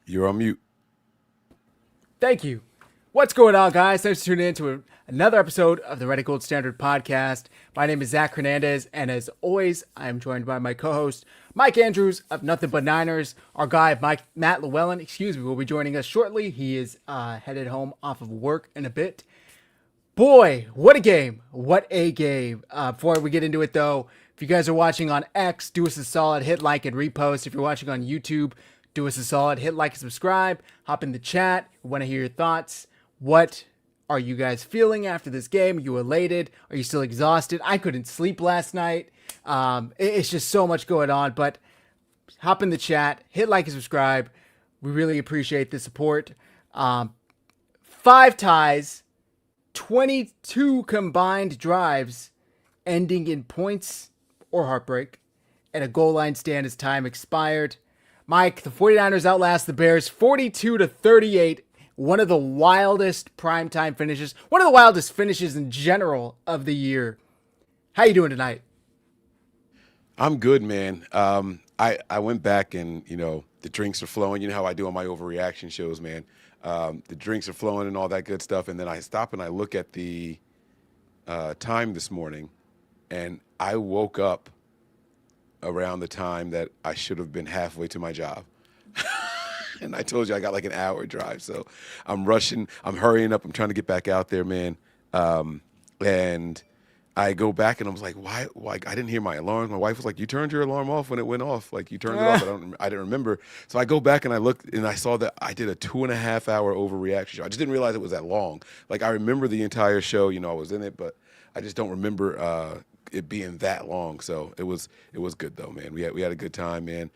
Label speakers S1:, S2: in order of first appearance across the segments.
S1: You're on mute.
S2: Thank you. What's going on, guys? Thanks for tuning in to another episode of the Reddit Gold Standard Podcast. My name is Zach Hernandez, and as always, I am joined by my co-host, Mike Andrews of Nothing But Niners. Our guy, Matt Llewellyn, will be joining us shortly. He is headed home off of work in a bit. Boy, what a game. What a game. Before we get into it, though, if you guys are watching on X, do us a solid, hit like and repost. If you're watching on YouTube, do us a solid, hit like and subscribe. Hop in the chat. We want to hear your thoughts. What are you guys feeling after this game? Are you elated? Are you still exhausted? I couldn't sleep last night. It's just so much going on, but hop in the chat, hit like and subscribe. We really appreciate the support. 5 ties, 22 combined drives, ending in points or heartbreak, and a goal line stand as time expired. Mike, the 49ers outlast the Bears 42-38. One of the wildest primetime finishes, one of the wildest finishes in general of the year. How you doing tonight?
S1: I'm good, man. I went back and, the drinks are flowing. You know how I do on my overreaction shows, man. The drinks are flowing and all that good stuff. And then I stop and I look at the time this morning, and I woke up around the time that I should have been halfway to my job. And I told you I got like an hour drive, so I'm rushing. I'm hurrying up. I'm trying to get back out there, man. And I go back and I was like, why? I didn't hear my alarm. My wife was like, you turned your alarm off when it went off. Like, you turned it off. I didn't remember. So I go back and I looked and I saw that I did a 2.5-hour overreaction show. I just didn't realize it was that long. Like, I remember the entire show. I was in it, but I just don't remember it being that long. So it was good though, man. We had a good time, man.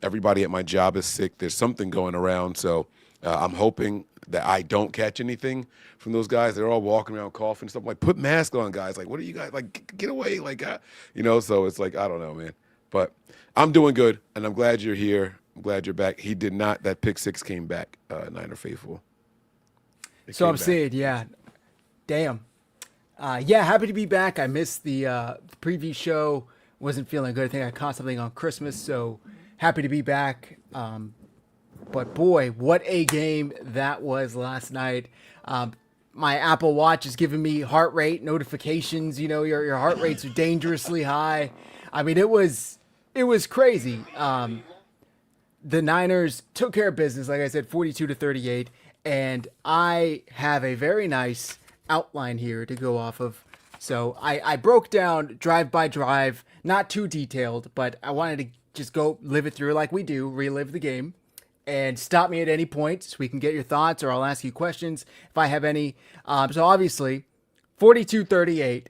S1: Everybody at my job is sick. There's something going around. So I'm hoping that I don't catch anything from those guys. They're all walking around coughing and stuff. I'm like, put masks on, guys. Like, what are you guys, like, get away. Like, so it's like, I don't know, man, but I'm doing good and I'm glad you're here. I'm glad you're back. He did not, that pick six came back, Niner faithful.
S2: So I'm saying, yeah, damn. Happy to be back. I missed the preview show. Wasn't feeling good. I think I caught something on Christmas, so happy to be back. But boy, what a game that was last night. My Apple Watch is giving me heart rate notifications. Your heart rates are dangerously high. I mean, it was crazy. The Niners took care of business, like I said, 42-38, and I have a very nice outline here to go off of. So I broke down drive by drive, not too detailed, but I wanted to just go live it through like we do, relive the game, and stop me at any point so we can get your thoughts, or I'll ask you questions if I have any. So obviously, 42-38,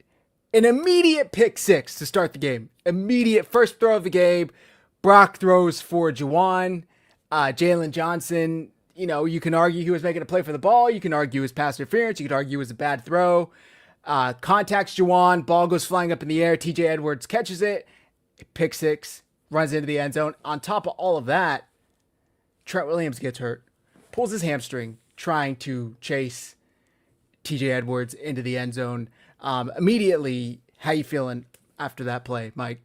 S2: an immediate pick six to start the game. Immediate first throw of the game. Brock throws for Juwan. Jalen Johnson, you can argue he was making a play for the ball. You can argue it was pass interference. You could argue it was a bad throw. Contacts Juwan. Ball goes flying up in the air. TJ Edwards catches it. Pick six. Runs into the end zone. On top of all of that, Trent Williams gets hurt. Pulls his hamstring trying to chase TJ Edwards into the end zone. Immediately, how you feeling after that play, Mike?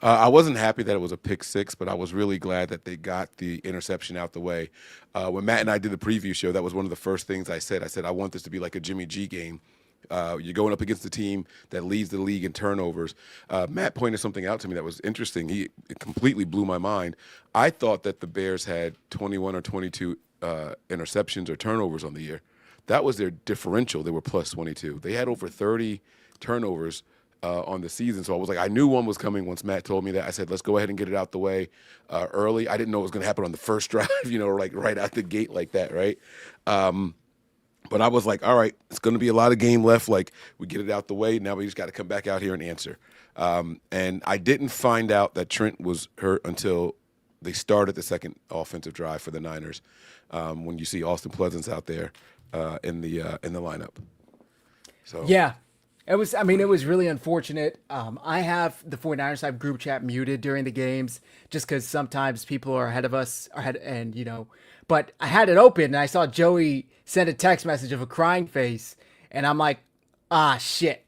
S1: I wasn't happy that it was a pick six, but I was really glad that they got the interception out the way. When Matt and I did the preview show, that was one of the first things I said. I said, I want this to be like a Jimmy G game. You're going up against the team that leads the league in turnovers. Matt pointed something out to me that was interesting. It completely blew my mind. I thought that the Bears had 21 or 22 interceptions or turnovers on the year. That was their differential. They were plus 22. They had over 30 turnovers on the season. So I was like, I knew one was coming once Matt told me that. I said, let's go ahead and get it out the way early. I didn't know it was going to happen on the first drive, like right out the gate like that, right? But I was like, all right, it's going to be a lot of game left. Like, we get it out the way. Now we just got to come back out here and answer. And I didn't find out that Trent was hurt until they started the second offensive drive for the Niners, when you see Austin Pleasance out there in the lineup. So
S2: yeah. It was really unfortunate. I have the 49ersHive group chat muted during the games just because sometimes people are ahead of us, but I had it open and I saw Joey send a text message of a crying face, and I'm like, shit,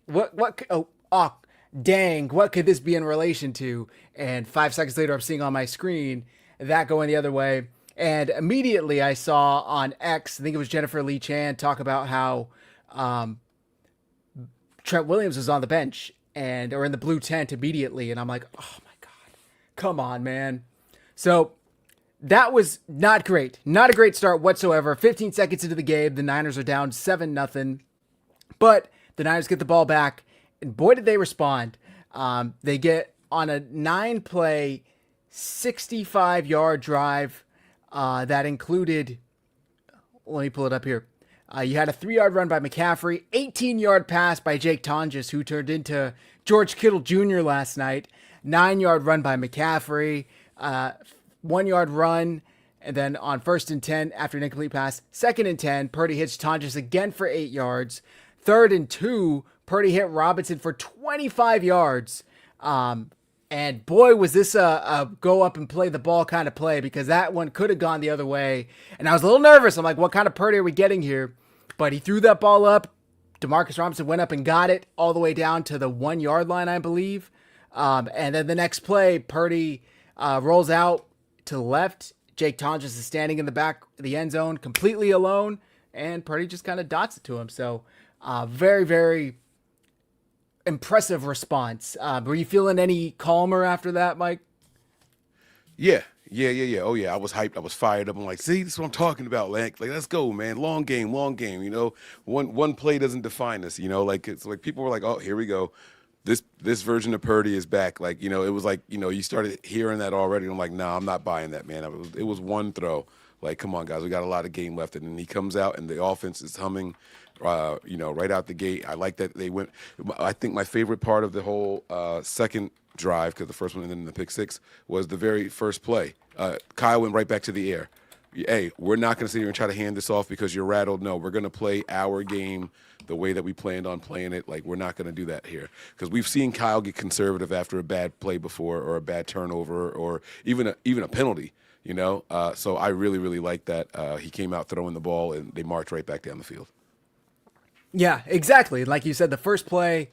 S2: dang, what could this be in relation to? And 5 seconds later, I'm seeing on my screen that going the other way. And immediately I saw on X, I think it was Jennifer Lee Chan, talk about how Trent Williams was on the bench or in the blue tent immediately. And I'm like, oh my God, come on, man. So that was not great. Not a great start whatsoever. 15 seconds into the game, the Niners are down 7-0. But the Niners get the ball back, and boy, did they respond. They get on a 9-play, 65-yard drive that included, let me pull it up here. You had a 3-yard run by McCaffrey, 18-yard pass by Jake Tonjes, who turned into George Kittle Jr. last night, 9-yard run by McCaffrey, 1-yard run, and then on 1st and 10 after an incomplete pass, 2nd and 10, Purdy hits Tonjes again for 8 yards, 3rd and 2, Purdy hit Robinson for 25 yards. And boy, was this a go up and play the ball kind of play, because that one could have gone the other way. And I was a little nervous. I'm like, what kind of Purdy are we getting here? But he threw that ball up. Demarcus Robinson went up and got it all the way down to the 1-yard line, I believe. And then the next play, Purdy rolls out to the left. Jake Tonjes is standing in the back of the end zone completely alone, and Purdy just kind of dots it to him. So very, very impressive response. Were you feeling any calmer after that, Mike?
S1: Yeah. Oh yeah, I was hyped. I was fired up. I'm like, see, this is what I'm talking about, like let's go, man. Long game. You know, one play doesn't define us. You know, like it's like people were like, oh, here we go. This version of Purdy is back. Like, you know, it was like, you know, you started hearing that already. I'm like, nah, I'm not buying that, man. It was one throw. Like, come on, guys, we got a lot of game left, and then he comes out and the offense is humming. You know, right out the gate. I like that they went. I think my favorite part of the whole second drive, because the first one and then the pick six, was the very first play. Kyle went right back to the air. Hey, we're not going to sit here and try to hand this off because you're rattled. No, we're going to play our game the way that we planned on playing it. Like, we're not going to do that here, because we've seen Kyle get conservative after a bad play before, or a bad turnover, or even a penalty. You know, so I really, really like that. He came out throwing the ball, and they marched right back down the field.
S2: Yeah, exactly. Like you said, the first play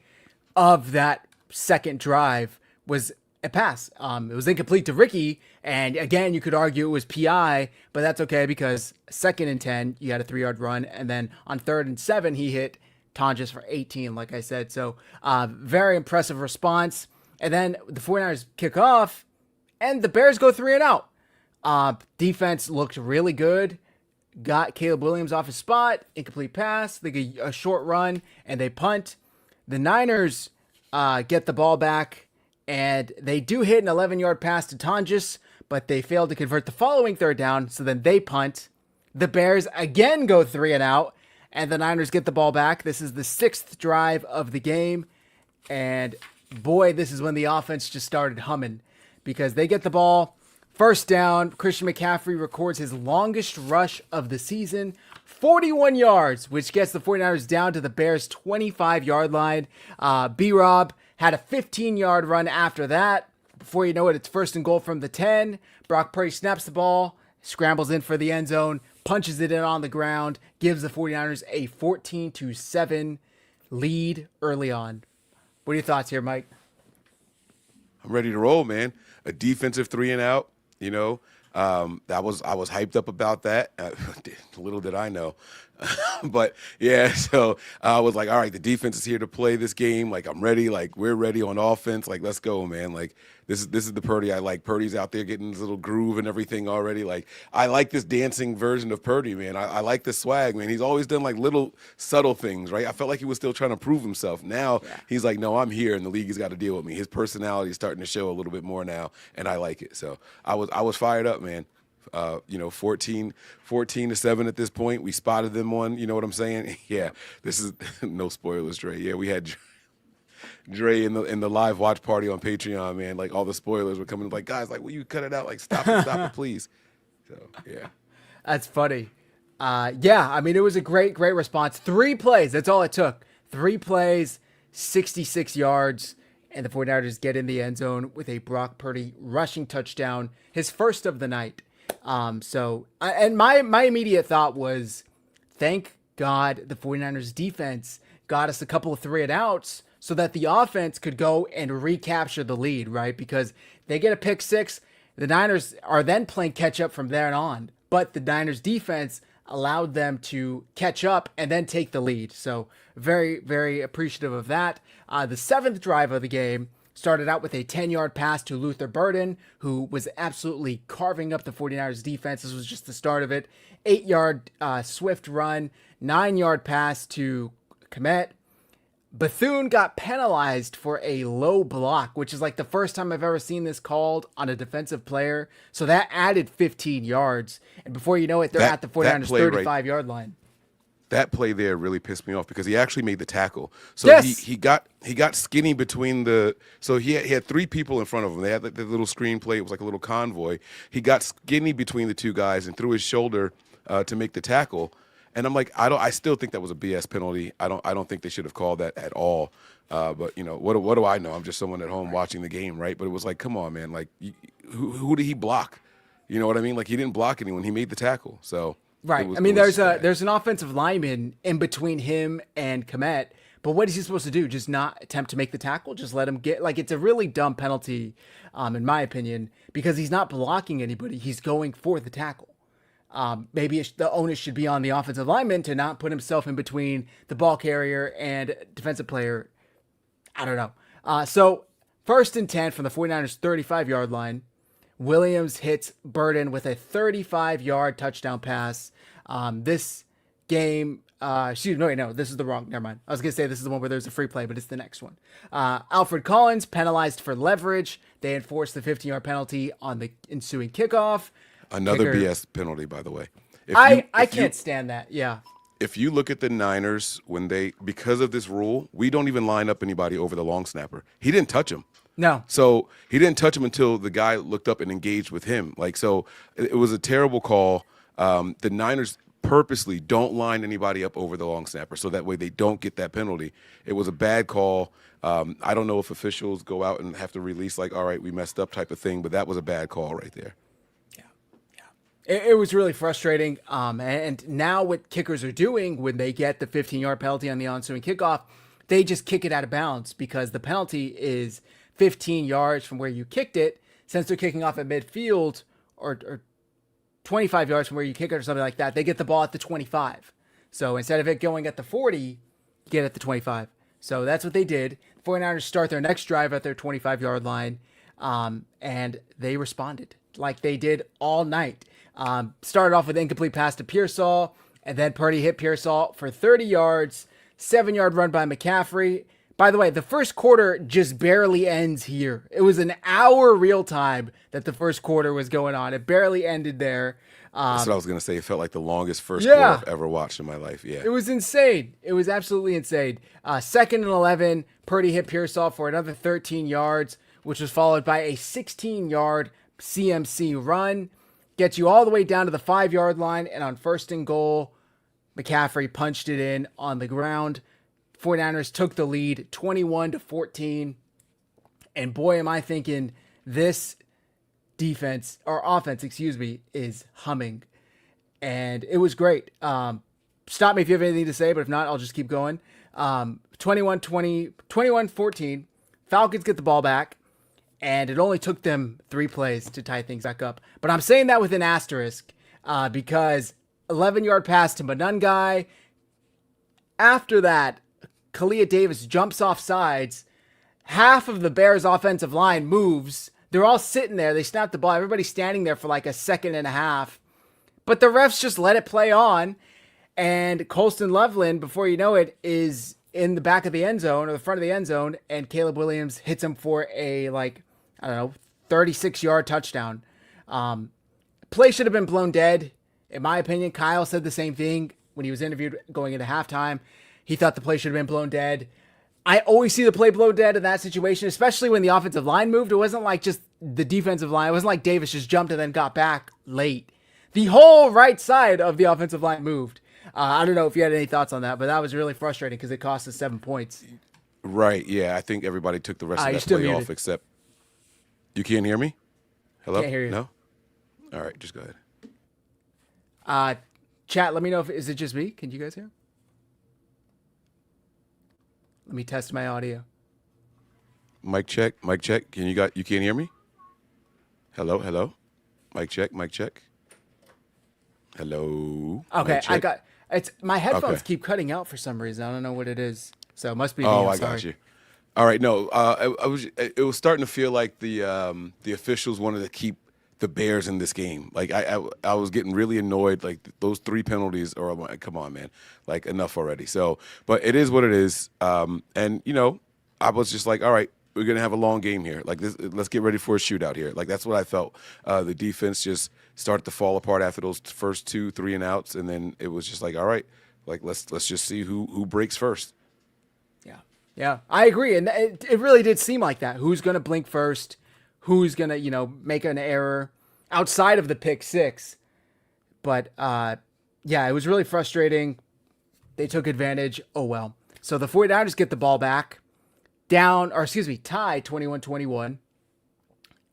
S2: of that second drive was a pass. It was incomplete to Ricky, and again, you could argue it was PI, but that's okay, because 2nd and 10, you had a 3-yard run, and then on 3rd and 7, he hit Tonjes for 18, like I said. So very impressive response. And then the 49ers kick off, and the Bears go 3 and out. Defense looked really good. Got Caleb Williams off his spot, incomplete pass, they get a short run, and they punt. The Niners get the ball back, and they do hit an 11-yard pass to Tonjes, but they failed to convert the following 3rd down, so then they punt. The Bears again go 3 and out, and the Niners get the ball back. This is the 6th drive of the game, and boy, this is when the offense just started humming, because they get the ball. 1st down, Christian McCaffrey records his longest rush of the season, 41 yards, which gets the 49ers down to the Bears' 25-yard line. B-Rob had a 15-yard run after that. Before you know it, it's 1st and goal from the 10. Brock Purdy snaps the ball, scrambles in for the end zone, punches it in on the ground, gives the 49ers a 14-7 lead early on. What are your thoughts here, Mike?
S1: I'm ready to roll, man. A defensive 3 and out. You know, I was hyped up about that. Little did I know. But yeah, so I was like, all right, the defense is here to play this game. Like, I'm ready. Like, we're ready on offense. Like, let's go, man. Like, this is the Purdy I like. Purdy's out there getting his little groove and everything already. Like, I like this dancing version of Purdy, man. I like the swag, man. He's always done like little subtle things, right? I felt like he was still trying to prove himself. Now he's like, no, I'm here, and the league has got to deal with me. His personality is starting to show a little bit more now, and I like it. So I was fired up, man. You know, 14-7 at this point. We spotted them on, you know what I'm saying? Yeah, this is no spoilers, Dre. Yeah, we had Dre in the live watch party on Patreon, man. Like, all the spoilers were coming. Like, guys, like, will you cut it out? Like, stop it, please. So yeah,
S2: that's funny. Yeah, I mean, it was a great response. 3 plays. That's all it took. 3 plays, 66 yards. And the 49ers get in the end zone with a Brock Purdy rushing touchdown, his first of the night. And my immediate thought was, thank God the 49ers defense got us a couple of 3 and outs so that the offense could go and recapture the lead, right? Because they get a pick 6, The Niners are then playing catch up from there on, but the Niners defense allowed them to catch up and then take the lead. So very, very appreciative of that. The seventh drive of the game started out with a 10-yard pass to Luther Burden, who was absolutely carving up the 49ers defense. This was just the start of it. 8-yard swift run, 9-yard pass to Komet. Bethune got penalized for a low block, which is like the first time I've ever seen this called on a defensive player. So that added 15 yards. And before you know it, they're at the 49ers 35-yard line.
S1: That play there really pissed me off because he actually made the tackle. So
S2: yes.
S1: he got skinny between the. So he had three people in front of him. They had the little screenplay. It was like a little convoy. He got skinny between the two guys and threw his shoulder to make the tackle. And I'm like, I still think that was a BS penalty. I don't think they should have called that at all. But you know, what do I know? I'm just someone at home watching the game, right? But it was like, come on, man. Like, who did he block? You know what I mean? Like, he didn't block anyone. He made the tackle. So.
S2: Right. I mean, there's an offensive lineman in between him and Komet, but what is he supposed to do? Just not attempt to make the tackle? Just let him get, like, it's a really dumb penalty, in my opinion, because he's not blocking anybody. He's going for the tackle. Maybe the onus should be on the offensive lineman to not put himself in between the ball carrier and defensive player. I don't know. So 1st and 10 from the 49ers 35-yard line. Williams hits Burden with a 35-yard touchdown pass. This game, this is the wrong. Never mind. I was going to say this is the one where there's a free play, but it's the next one. Alfred Collins penalized for leverage. They enforced the 15-yard penalty on the ensuing kickoff.
S1: Another BS penalty, by the way.
S2: I can't stand that. Yeah.
S1: If you look at the Niners, because of this rule, we don't even line up anybody over the long snapper. He didn't touch him.
S2: No.
S1: So he didn't touch him until the guy looked up and engaged with him. Like, so it was a terrible call. The Niners purposely don't line anybody up over the long snapper so that way they don't get that penalty. It was a bad call. I don't know if officials go out and have to release like, all right, we messed up type of thing, but that was a bad call right there.
S2: It was really frustrating. And now what kickers are doing when they get the 15-yard penalty on the ensuing kickoff, they just kick it out of bounds because the penalty is 15 yards from where you kicked it. Since they're kicking off at midfield or 25 yards from where you kick it or something like that, they get the ball at the 25. So instead of it going at the 40, you get it at the 25. So that's what they did. The 49ers start their next drive at their 25-yard line, and they responded like they did all night. Started off with incomplete pass to Pearsall, and then Purdy hit Pearsall for 30 yards, 7-yard run by McCaffrey. By the way, the first quarter just barely ends here. It was an hour real time that the first quarter was going on. It barely ended there.
S1: That's what I was going to say. It felt like the longest first quarter I've ever watched in my life. Yeah.
S2: It was insane. It was absolutely insane. 2nd and 11, Purdy hit Pearsall for another 13 yards, which was followed by a 16-yard CMC run. Gets you all the way down to the 5-yard line, and on 1st and goal, McCaffrey punched it in on the ground. 49ers took the lead 21-14. And boy, am I thinking this offense, is humming. And it was great. Stop me if you have anything to say, but if not, I'll just keep going. 21-14. Falcons get the ball back. And it only took them 3 plays to tie things back up. But I'm saying that with an asterisk because 11-yard pass to Manungai. After that, Kalia Davis jumps off sides. Half of the Bears' offensive line moves. They're all sitting there. They snap the ball. Everybody's standing there for like a second and a half. But the refs just let it play on. And Colston Loveland, before you know it, is in the back of the end zone or the front of the end zone. And Caleb Williams hits him for a 36-yard touchdown. Play should have been blown dead. In my opinion, Kyle said the same thing when he was interviewed going into halftime. He thought the play should have been blown dead. I always see the play blown dead in that situation, especially when the offensive line moved. It wasn't like just the defensive line. It wasn't like Davis just jumped and then got back late. The whole right side of the offensive line moved. I don't know if you had any thoughts on that, but that was really frustrating because it cost us 7 points.
S1: Right, yeah. I think everybody took the rest of that play off except... You can't hear me? Hello?
S2: Can't hear you.
S1: No? All right, just go ahead.
S2: Chat, let me know is it just me? Can you guys hear? Let me test my audio.
S1: Mic check. You can't hear me? Hello, hello. Mic check, mic check. Hello.
S2: Okay,
S1: Mic check.
S2: it's my headphones
S1: Okay.
S2: keep cutting out for some reason. I don't know what it is. So it must be me.
S1: Oh,
S2: I'm
S1: I got
S2: sorry.
S1: you. All right. No, I was. It was starting to feel like the officials wanted to keep the Bears in this game. Like I was getting really annoyed. Like those three penalties, or I'm like, come on, man, like enough already. So, but it is what it is. And I was just like, all right, we're gonna have a long game here. Like this, let's get ready for a shootout here. Like that's what I felt. The defense just started to fall apart after those first 2, 3 and outs, and then it was just like, all right, like let's just see who breaks first.
S2: Yeah. Yeah, I agree. And it really did seem like that. Who's going to blink first? Who's going to, make an error outside of the pick six? But yeah, it was really frustrating. They took advantage. Oh, well. So the 49ers get the ball back tied 21-21.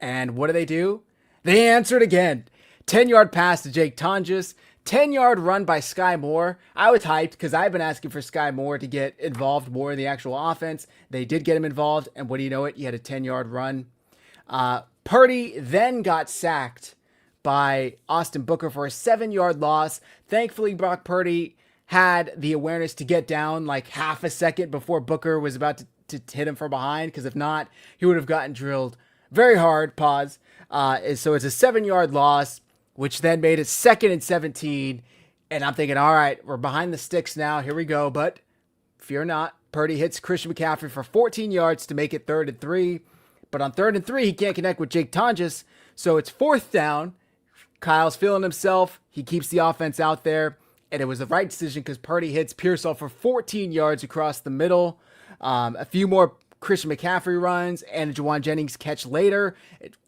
S2: And what do? They answered again. 10-yard pass to Jake Tonjes. 10-yard run by Sky Moore. I was hyped because I've been asking for Sky Moore to get involved more in the actual offense. They did get him involved, and what do you know it? He had a 10-yard run. Purdy then got sacked by Austin Booker for a 7-yard loss. Thankfully, Brock Purdy had the awareness to get down like half a second before Booker was about to hit him from behind, because if not, he would have gotten drilled very hard. Pause. So it's a 7-yard loss, which then made it 2nd and 17. And I'm thinking, all right, we're behind the sticks now. Here we go. But fear not. Purdy hits Christian McCaffrey for 14 yards to make it 3rd and 3. But on 3rd and 3, he can't connect with Jake Tonjes. So it's 4th down. Kyle's feeling himself. He keeps the offense out there. And it was the right decision because Purdy hits Pearsall for 14 yards across the middle. A few more Christian McCaffrey runs and a Juwan Jennings catch later.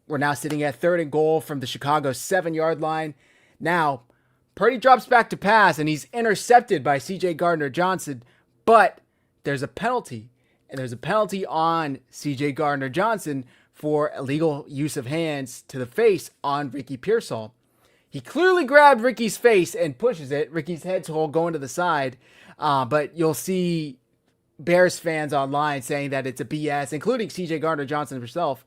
S2: We're now sitting at 3rd and goal from the Chicago 7-yard line. Now, Purdy drops back to pass, and he's intercepted by C.J. Gardner-Johnson, but there's a penalty, and there's a penalty on C.J. Gardner-Johnson for illegal use of hands to the face on Ricky Pearsall. He clearly grabbed Ricky's face and pushes it. Ricky's head's all going to the side, but you'll see Bears fans online saying that it's a BS, including C.J. Gardner-Johnson himself,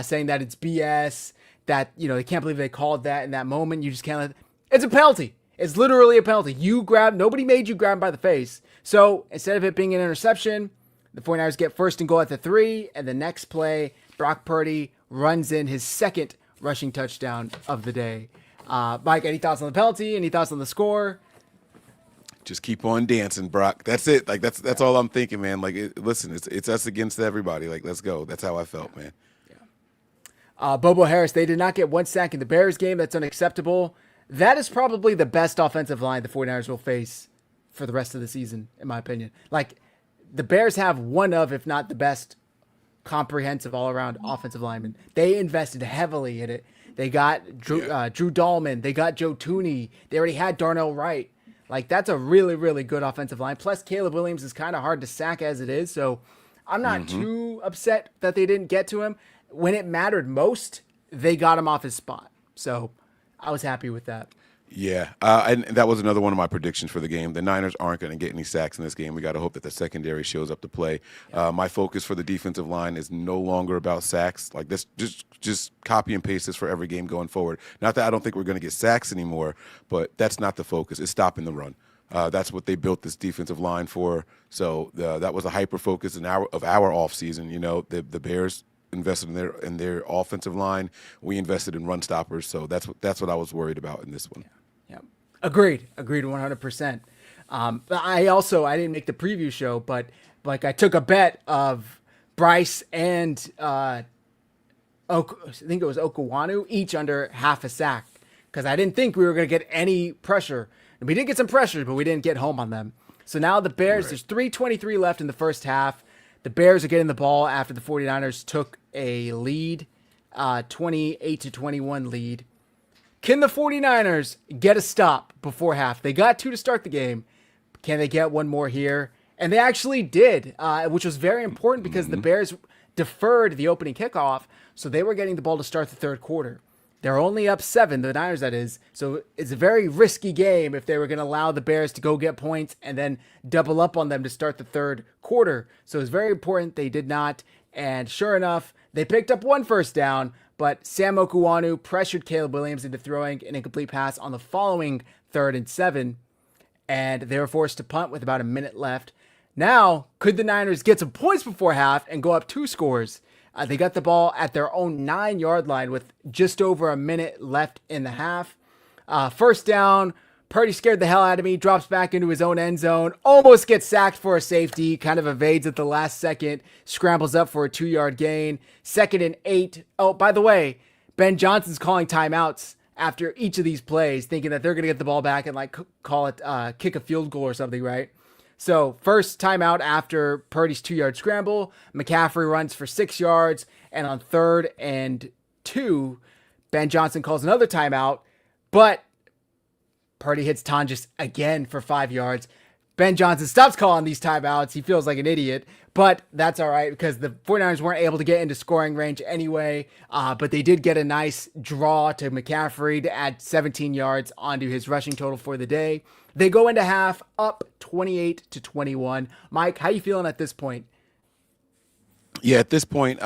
S2: saying that it's BS, that, they can't believe they called that in that moment. You just can't let it. It's a penalty. It's literally a penalty. Nobody made you grab him by the face. So instead of it being an interception, the 49ers get 1st and goal at the 3, and the next play, Brock Purdy runs in his 2nd rushing touchdown of the day. Mike, any thoughts on the penalty? Any thoughts on the score?
S1: Just keep on dancing, Brock. That's it. Like that's all I'm thinking, man. Like, listen, it's us against everybody. Like, let's go. That's how I felt, man.
S2: Bobo Harris, they did not get 1 sack in the Bears game. That's unacceptable. That is probably the best offensive line the 49ers will face for the rest of the season, in my opinion. Like, the Bears have one of, if not the best, comprehensive all-around offensive lineman. They invested heavily in it. They got Drew Dahlman. They got Joe Tooney. They already had Darnell Wright. Like, that's a really, really good offensive line. Plus, Caleb Williams is kind of hard to sack as it is, so I'm not too upset that they didn't get to him. When it mattered most, they got him off his spot. So I was happy with that.
S1: Yeah, and that was another one of my predictions for the game. The Niners aren't going to get any sacks in this game. We got to hope that the secondary shows up to play. My focus for the defensive line is no longer about sacks. Like this, just copy and paste this for every game going forward. Not that I don't think we're going to get sacks anymore, but that's not the focus. It's stopping the run. That's what they built this defensive line for. So that was a hyper focus of our offseason. The Bears invested in their offensive line. We invested in run stoppers. So that's what I was worried about in this one.
S2: Yeah. Agreed 100%. But I didn't make the preview show, but like I took a bet of Bryce and I think it was Okawanu each under half a sack, because I didn't think we were going to get any pressure. And we did get some pressure, but we didn't get home on them. So now the Bears, There's 3:23 left in the first half. The Bears are getting the ball after the 49ers took a lead, 28-21 lead. Can the 49ers get a stop before half? They got 2 to start the game. Can they get one more here? And they actually did, which was very important because the Bears deferred the opening kickoff, so they were getting the ball to start the third quarter. They're only up 7, the Niners that is, so it's a very risky game if they were going to allow the Bears to go get points and then double up on them to start the third quarter. So it's very important they did not, and sure enough, they picked up 1 first down, but Sam Okuwanu pressured Caleb Williams into throwing an incomplete pass on the following 3rd and 7, and they were forced to punt with about a minute left. Now, could the Niners get some points before half and go up 2 scores? They got the ball at their own 9-yard line with just over a minute left in the half. First down, Purdy scared the hell out of me, drops back into his own end zone, almost gets sacked for a safety, kind of evades at the last second, scrambles up for a 2-yard gain. 2nd and 8. Oh, by the way, Ben Johnson's calling timeouts after each of these plays, thinking that they're going to get the ball back and like call it kick a field goal or something, right? So first timeout after Purdy's 2-yard scramble, McCaffrey runs for 6 yards, and on 3rd and 2, Ben Johnson calls another timeout, but Purdy hits Tonjes again for 5 yards. Ben Johnson stops calling these timeouts. He feels like an idiot, but that's all right because the 49ers weren't able to get into scoring range anyway, but they did get a nice draw to McCaffrey to add 17 yards onto his rushing total for the day. They go into half up 28-21. Mike, how you feeling at this point?
S1: Yeah, at this point,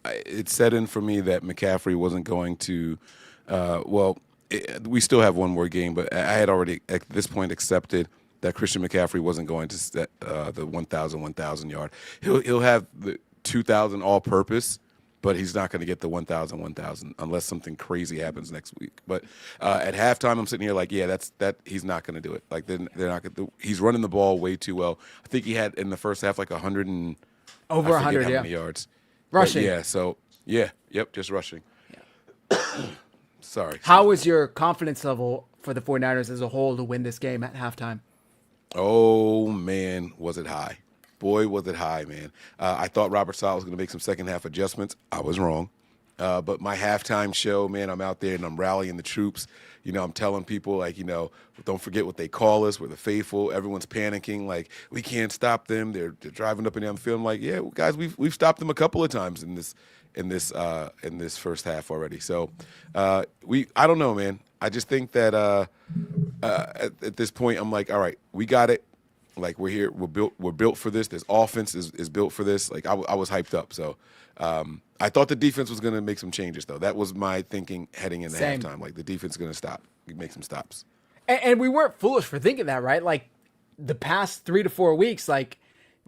S1: it set in for me that McCaffrey wasn't going to, we still have one more game, but I had already at this point accepted that Christian McCaffrey wasn't going to set the 1,000 yard. He'll have the 2,000 all-purpose, but he's not going to get the 1,000 unless something crazy happens next week. But at halftime, I'm sitting here like, yeah, he's not going to do it. Like they're not going to. He's running the ball way too well. I think he had in the first half like 100 and
S2: over 100
S1: how many yards
S2: rushing.
S1: But yeah, so yeah, yep, just rushing. Yeah. Sorry.
S2: How was your confidence level for the 49ers as a whole to win this game at halftime?
S1: Oh, man, was it high. Boy, was it high, man. I thought Robert Saleh was going to make some second-half adjustments. I was wrong. But my halftime show, man, I'm out there and I'm rallying the troops. You know, I'm telling people, like, you know, don't forget what they call us. We're the faithful. Everyone's panicking. Like, we can't stop them. They're driving up and down the field. I'm like, yeah, guys, we've stopped them a couple of times in this first half already. So I don't know, man. I just think that at this point, I'm like, all right, we got it. Like we're here, we're built for this. This offense is built for this. Like I was hyped up. So I thought the defense was going to make some changes, though. That was my thinking heading into halftime. Like the defense is going to make some stops.
S2: And we weren't foolish for thinking that, right? Like the past 3 to 4 weeks, like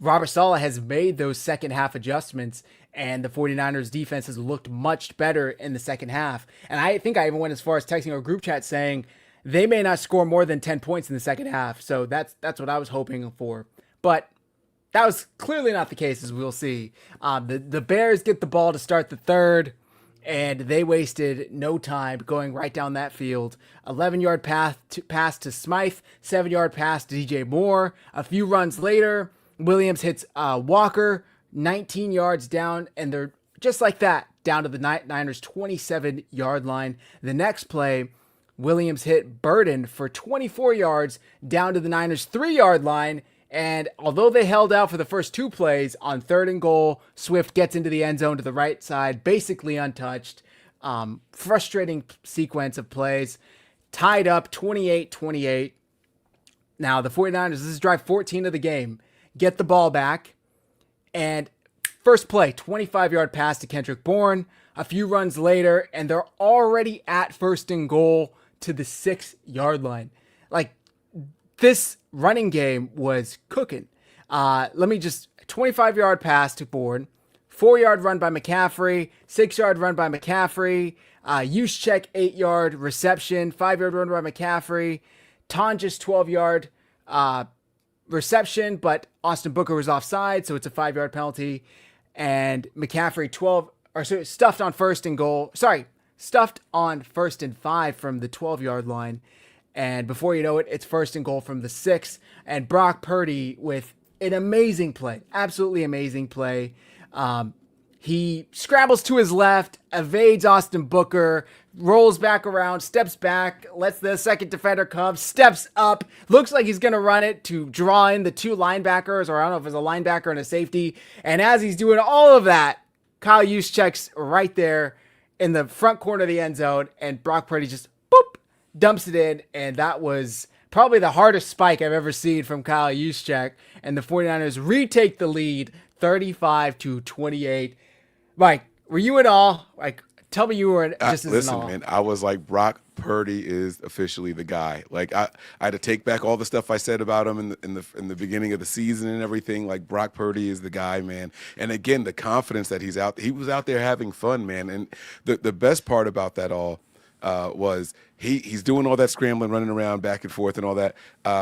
S2: Robert Saleh has made those second half adjustments, and the 49ers defense has looked much better in the second half. And I think I even went as far as texting our group chat saying they may not score more than 10 points in the second half. So that's what I was hoping for. But that was clearly not the case, as we'll see. The Bears get the ball to start the third, and they wasted no time going right down that field. 11-yard pass to Smythe, 7-yard pass to DJ Moore. A few runs later, Williams hits Walker, 19 yards down, and they're just like that, down to the Niners' 27-yard line. The next play, Williams hit Burden for 24 yards down to the Niners' 3-yard line. And although they held out for the first 2 plays, on 3rd and goal, Swift gets into the end zone to the right side, basically untouched. Frustrating sequence of plays. Tied up 28-28. Now the 49ers, this is drive 14 of the game, get the ball back. And first play, 25-yard pass to Kendrick Bourne. A few runs later, and they're already at 1st and goal to the 6-yard line. Like, this running game was cooking. 25-yard pass to Bourne, 4-yard run by McCaffrey, 6-yard run by McCaffrey, Juszczyk 8-yard reception, 5-yard run by McCaffrey, Tonjes 12-yard reception, but Austin Booker was offside, so it's a 5-yard penalty. And McCaffrey stuffed on 1st and goal. Stuffed on 1st and 5 from the 12-yard line. And before you know it, it's 1st and goal from the 6. And Brock Purdy with an amazing play, absolutely amazing play. He scrambles to his left, evades Austin Booker, rolls back around, steps back, lets the second defender come, steps up, looks like he's going to run it to draw in the 2 linebackers, or I don't know if it's a linebacker and a safety. And as he's doing all of that, Kyle Juszczyk's right there in the front corner of the end zone, and Brock Purdy just boop, dumps it in, and that was probably the hardest spike I've ever seen from Kyle Juszczyk, and the 49ers retake the lead 35-28. Mike, were you in awe? Like, Tell me you were just as in
S1: Listen,
S2: awe.
S1: man, I was like, Brock Purdy is officially the guy. Like I had to take back all the stuff I said about him in the beginning of the season and everything. Like Brock Purdy is the guy, man. And again, the confidence that he was out there having fun, man. And the best part about that all was he's doing all that scrambling, running around back and forth and all that.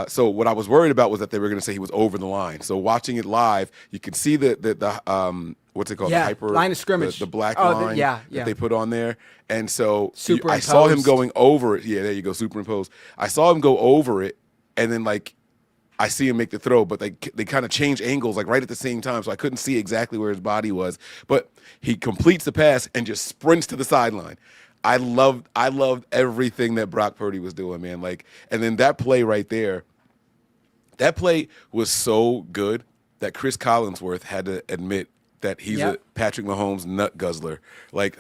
S1: So what I was worried about was that they were going to say he was over the line. So watching it live, you can see the what's it called?
S2: Yeah,
S1: the hyper
S2: line of scrimmage.
S1: the black
S2: Oh,
S1: line
S2: that
S1: they put on there. And so I
S2: Superimposed.
S1: saw him going over it. Yeah, there you go, superimposed. I saw him go over it, and then like I see him make the throw, but they kind of change angles like right at the same time, so I couldn't see exactly where his body was. But he completes the pass and just sprints to the sideline. I loved everything that Brock Purdy was doing, man. Like, and then that play right there, that play was so good that Chris Collinsworth had to admit that he's a Patrick Mahomes nut guzzler. Like,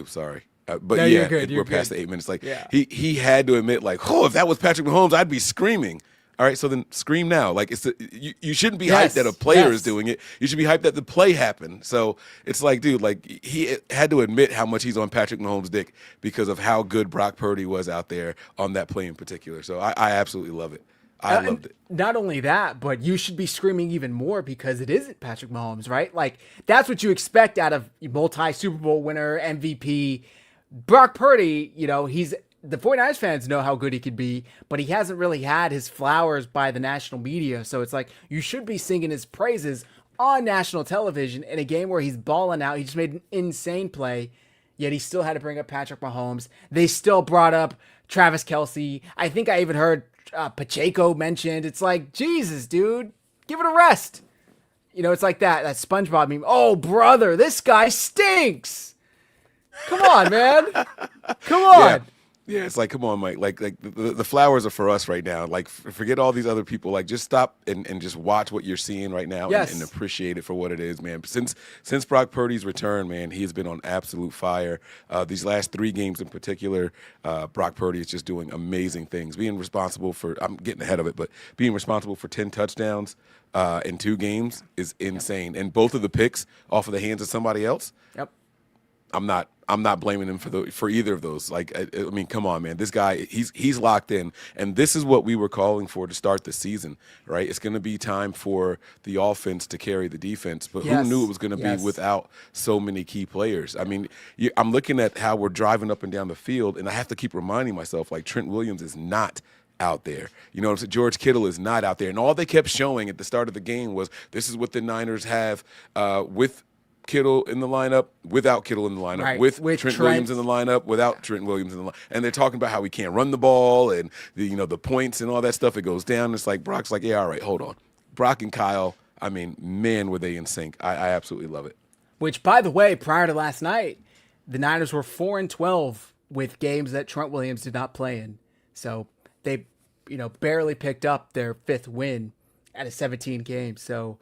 S1: sorry. But
S2: no,
S1: yeah,
S2: you're good.
S1: we're past the 8 minutes. Like,
S2: Yeah.
S1: he had to admit, like, if that was Patrick Mahomes, I'd be screaming. All right, so then scream now. Like, you shouldn't be hyped that a player is doing it. You should be hyped that the play happened. So it's like, dude, like he had to admit how much he's on Patrick Mahomes' dick because of how good Brock Purdy was out there on that play in particular. So I absolutely love it. I loved it.
S2: Not only that, but you should be screaming even more because it isn't Patrick Mahomes, right? Like, that's what you expect out of multi-Super Bowl winner, MVP. Brock Purdy, the 49ers fans know how good he could be, but he hasn't really had his flowers by the national media. So it's like, you should be singing his praises on national television in a game where he's balling out. He just made an insane play, yet he still had to bring up Patrick Mahomes. They still brought up Travis Kelce. I think I even heard Pacheco mentioned. It's like, Jesus, dude, give it a rest. It's like that SpongeBob meme. Oh, brother, this guy stinks. Come on, man. Come on.
S1: Yeah, it's like, come on, Mike. Like the flowers are for us right now. Like, forget all these other people. Like, just stop and just watch what you're seeing right now and appreciate it for what it is, man. Since Brock Purdy's return, man, he has been on absolute fire. These last 3 games in particular, Brock Purdy is just doing amazing things. Being responsible for, I'm getting ahead of it, but being responsible for 10 touchdowns in 2 games is insane. And both of the picks off of the hands of somebody else.
S2: Yep.
S1: I'm not blaming him for either of those. Like, I mean, come on, man. This guy, he's locked in, and this is what we were calling for to start the season, right? It's going to be time for the offense to carry the defense, but who knew it was going to be without so many key players? I mean, I'm looking at how we're driving up and down the field, and I have to keep reminding myself, like, Trent Williams is not out there. You know what I'm saying? George Kittle is not out there, and all they kept showing at the start of the game was this is what the Niners have with Kittle in the lineup, without Kittle in the lineup, with Trent Williams in the lineup, without Trent Williams in the lineup. And they're talking about how we can't run the ball and the points and all that stuff. It goes down. It's like Brock's like, yeah, all right, hold on. Brock and Kyle, I mean, man, were they in sync. I absolutely love it.
S2: Which, by the way, prior to last night, the Niners were 4-12 with games that Trent Williams did not play in. So they, barely picked up their 5th win out of 17 games. So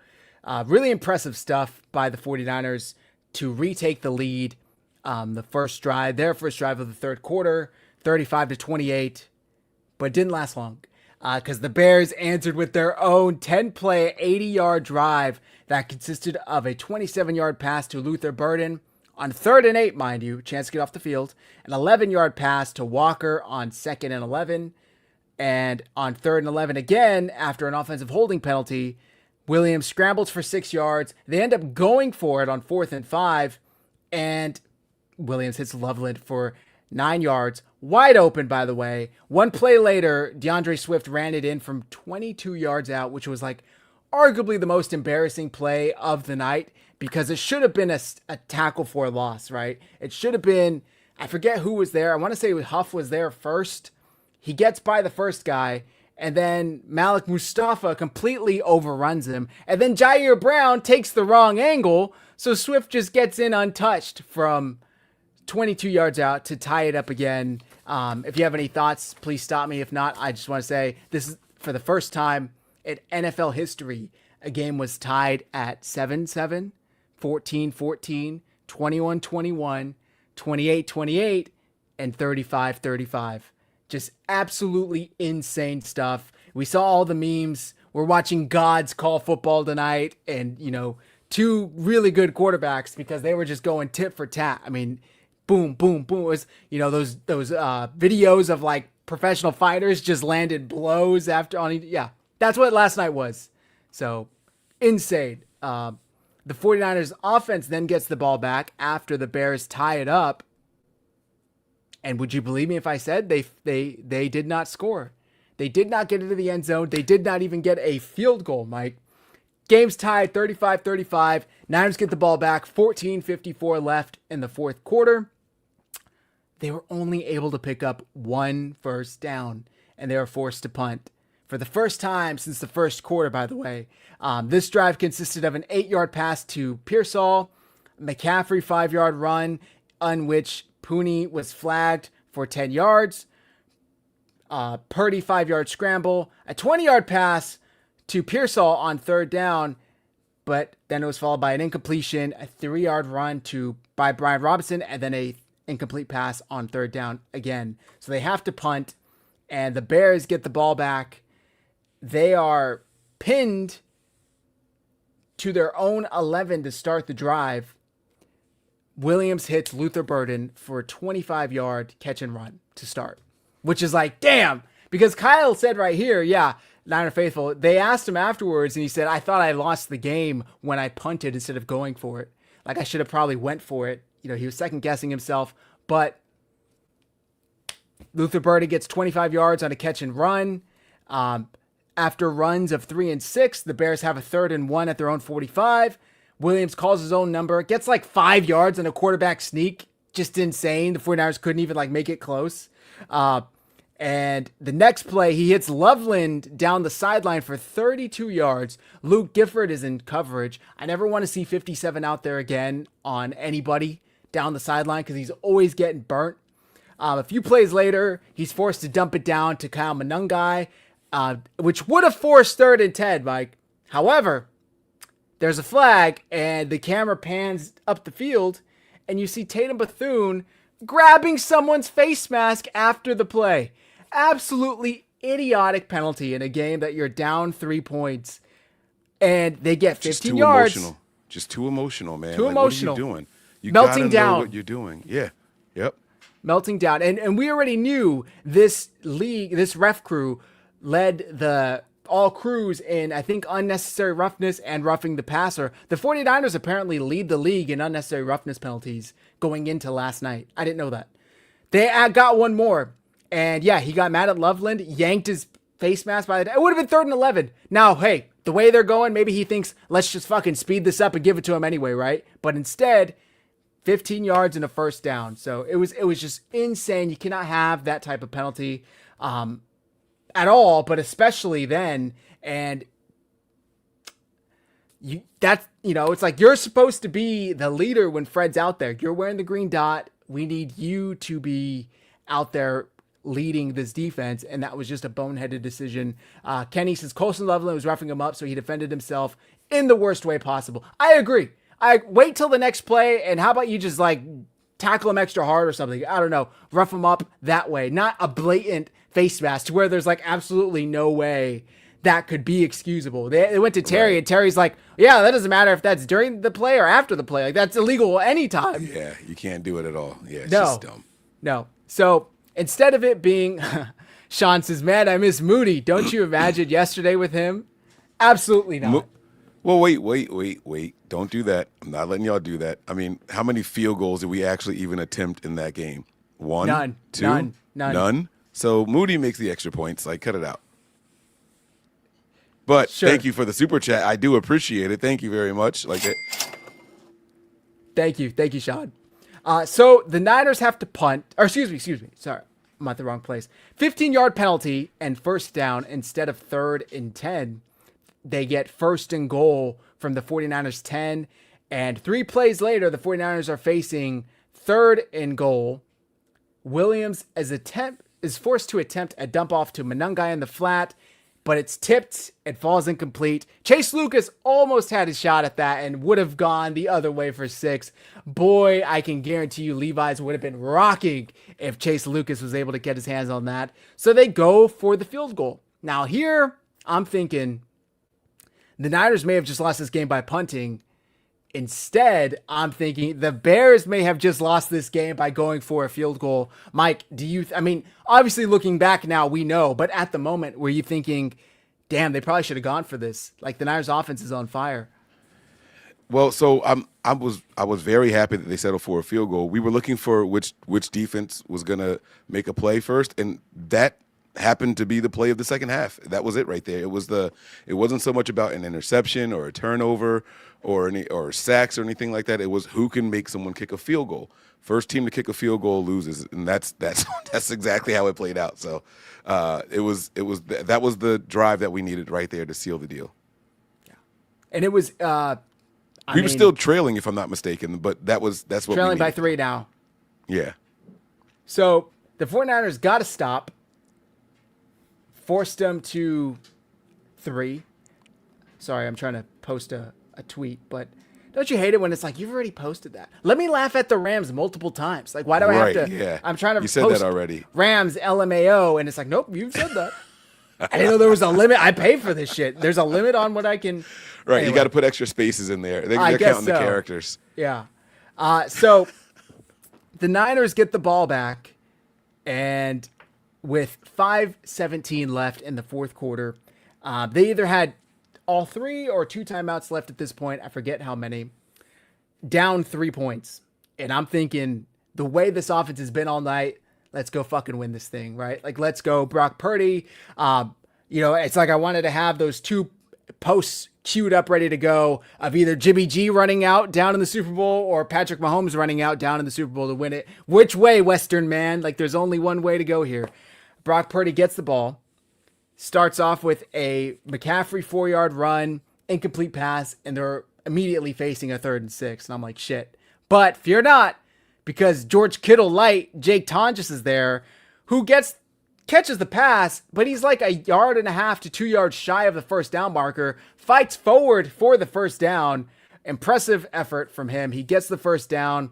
S2: really impressive stuff by the 49ers to retake the lead. Their first drive of the third quarter, 35-28, but it didn't last long because the Bears answered with their own 10-play, 80-yard drive that consisted of a 27-yard pass to Luther Burden on 3rd and 8, mind you, chance to get off the field, an 11-yard pass to Walker on 2nd and 11, and on 3rd and 11 again after an offensive holding penalty, Williams scrambles for 6 yards. They end up going for it on 4th and 5, and Williams hits Loveland for 9 yards. Wide open, by the way. One play later, DeAndre Swift ran it in from 22 yards out, which was like arguably the most embarrassing play of the night because it should have been a tackle for a loss, right? It should have been, I forget who was there. I want to say Huff was there first. He gets by the first guy, and then Malik Mustafa completely overruns him. And then Jair Brown takes the wrong angle, so Swift just gets in untouched from 22 yards out to tie it up again. If you have any thoughts, please stop me. If not, I just want to say this is for the first time in NFL history, a game was tied at 7-7, 14-14, 21-21, 28-28, and 35-35. Just absolutely insane stuff. We saw all the memes. We're watching gods call football tonight, and 2 really good quarterbacks because they were just going tit for tat. I mean, boom, boom, boom. It was, those videos of like professional fighters just landed blows after on. Yeah, that's what last night was. So insane. The 49ers offense then gets the ball back after the Bears tie it up. And would you believe me if I said they did not score? They did not get into the end zone. They did not even get a field goal, Mike. Game's tied 35-35. Niners get the ball back. 14:54 left in the fourth quarter. They were only able to pick up one first down, and they were forced to punt. For the first time since the first quarter, by the way, this drive consisted of an 8-yard pass to Pearsall, McCaffrey 5-yard run, on which Pooney was flagged for 10 yards, Purdy 5-yard scramble, a 20-yard pass to Pearsall on third down, but then it was followed by an incompletion, a 3-yard run by Brian Robinson, and then a incomplete pass on third down again. So they have to punt, and the Bears get the ball back. They are pinned to their own 11 to start the drive. Williams hits Luther Burden for a 25-yard catch and run to start, which is like, damn, because Kyle said right here, yeah, Niner Faithful, they asked him afterwards, and he said, I thought I lost the game when I punted instead of going for it. Like, I should have probably went for it. He was second-guessing himself, but Luther Burden gets 25 yards on a catch and run. After runs of 3 and 6, the Bears have a 3rd and 1 at their own 45. Williams calls his own number, gets like 5 yards on a quarterback sneak. Just insane. The 49ers couldn't even like make it close. And the next play, he hits Loveland down the sideline for 32 yards. Luke Gifford is in coverage. I never want to see 57 out there again on anybody down the sideline because he's always getting burnt. A few plays later, he's forced to dump it down to Kyle Monangai, which would have forced 3rd and 10, Mike. However, there's a flag, and the camera pans up the field, and you see Tatum Bethune grabbing someone's face mask after the play. Absolutely idiotic penalty in a game that you're down 3 points, and they get 15 yards.
S1: Emotional. Just too emotional, man.
S2: Too emotional.
S1: What are you doing? You
S2: Melting
S1: gotta know
S2: down.
S1: what you're doing. Yeah. Yep.
S2: Melting down. And we already knew this ref crew led the all crews in, I think, unnecessary roughness and roughing the passer. The 49ers apparently lead the league in unnecessary roughness penalties going into last night. I didn't know that. They got one more. And yeah, he got mad at Loveland, yanked his face mask by the day. It would have been 3rd and 11. Now, hey, the way they're going, maybe he thinks, let's just fucking speed this up and give it to him anyway, right? But instead, 15 yards and a first down. So it was just insane. You cannot have that type of penalty at all, but especially then. And it's like you're supposed to be the leader when Fred's out there. You're wearing the green dot. We need you to be out there leading this defense, and that was just a boneheaded decision. Kenny says Colson Loveland was roughing him up, so he defended himself in the worst way possible. I agree. I wait till the next play, and how about you just like tackle him extra hard or something? I don't know. Rough him up that way, not a blatant face mask to where there's like absolutely no way that could be excusable. They went to Terry, right. And Terry's like, yeah, that doesn't matter if that's during the play or after the play. Like, that's illegal anytime.
S1: Yeah, you can't do it at all. Yeah, it's
S2: no,
S1: just dumb.
S2: No. So instead of it being, Sean says, man, I miss Moody. Don't you imagine yesterday with him? Absolutely not.
S1: Well, wait. Don't do that. I'm not letting y'all do that. I mean, how many field goals did we actually even attempt in that game? 1?
S2: None.
S1: 2?
S2: None.
S1: So Moody makes the extra points. Like, cut it out. But
S2: sure.
S1: Thank you for the super chat. I do appreciate it. Thank you very much. Like it.
S2: Thank you, Sean. So the Niners have to punt. Or excuse me. Sorry, I'm at the wrong place. 15-yard penalty and first down instead of 3rd and 10. They get 1st and goal from the 49ers 10. And 3 plays later, the 49ers are facing 3rd and goal. Williams is forced to attempt a dump off to Monangai in the flat, but it's tipped. It falls incomplete. Chase Lucas almost had his shot at that and would have gone the other way for 6. Boy, I can guarantee you Levi's would have been rocking if Chase Lucas was able to get his hands on that. So they go for the field goal. Now here, I'm thinking the Niners may have just lost this game by punting Instead, I'm thinking the Bears may have just lost this game by going for a field goal. Mike, I mean, obviously looking back now, we know, but at the moment, were you thinking, damn, they probably should have gone for this? Like the Niners offense is on fire.
S1: Well, so I was very happy that they settled for a field goal. We were looking for which defense was gonna make a play first, and that happened to be the play of the second half. That was it right there. It wasn't so much about an interception or a turnover or sacks or anything like that. It was who can make someone kick a field goal. First team to kick a field goal loses, and that's that's exactly how it played out. So that was the drive that we needed right there to seal the deal.
S2: And it was
S1: We were still trailing, if I'm not mistaken, but that's what we
S2: trailing by
S1: needed.
S2: 3 now.
S1: Yeah.
S2: So the 49ers got to stop, forced them to 3. Sorry, I'm trying to post a tweet, but don't you hate it when it's like, you've already posted that? Let me laugh at the Rams multiple times. Like, why do I have to?
S1: Yeah.
S2: I'm trying to
S1: You said
S2: post
S1: that already.
S2: Rams LMAO, and it's like, nope, you've said that. I didn't know there was a limit. I pay for this shit. There's a limit on what I can.
S1: Right.
S2: Anyway.
S1: You got to put extra spaces in there. They're
S2: I guess
S1: counting the
S2: so.
S1: characters.
S2: Yeah. So the Niners get the ball back, and with 5:17 left in the fourth quarter, they either had all 3 or 2 timeouts left at this point. I forget how many. Down 3 points. And I'm thinking, the way this offense has been all night, let's go fucking win this thing, right? Like, let's go Brock Purdy. It's like I wanted to have those 2 posts queued up, ready to go, of either Jimmy G running out down in the Super Bowl or Patrick Mahomes running out down in the Super Bowl to win it. Which way, Western man? Like, there's only one way to go here. Brock Purdy gets the ball, starts off with a McCaffrey 4-yard run, incomplete pass, and they're immediately facing a 3rd and 6. And I'm like, shit. But fear not, because George Kittle light, Jake Tonjes is there, who catches the pass, but he's like 1.5 yards to 2 yards shy of the first down marker, fights forward for the first down. Impressive effort from him. He gets the first down.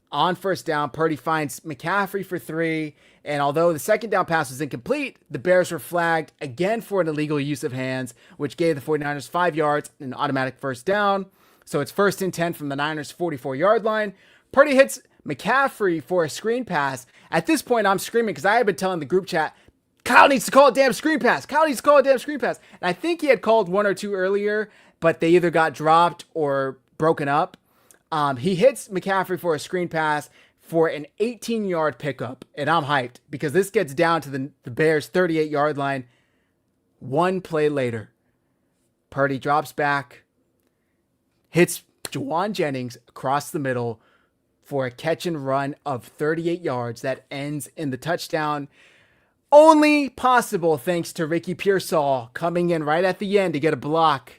S2: On first down, Purdy finds McCaffrey for 3, and although the second down pass was incomplete, the Bears were flagged again for an illegal use of hands, which gave the 49ers 5 yards and an automatic first down. So it's 1st and 10 from the Niners' 44-yard line. Purdy hits McCaffrey for a screen pass. At this point, I'm screaming because I had been telling the group chat, Kyle needs to call a damn screen pass. Kyle needs to call a damn screen pass. And I think he had called 1 or 2 earlier, but they either got dropped or broken up. He hits McCaffrey for a screen pass for an 18-yard pickup, and I'm hyped because this gets down to the Bears' 38-yard line. 1 play later, Purdy drops back, hits Juwan Jennings across the middle for a catch and run of 38 yards that ends in the touchdown. Only possible thanks to Ricky Pearsall coming in right at the end to get a block,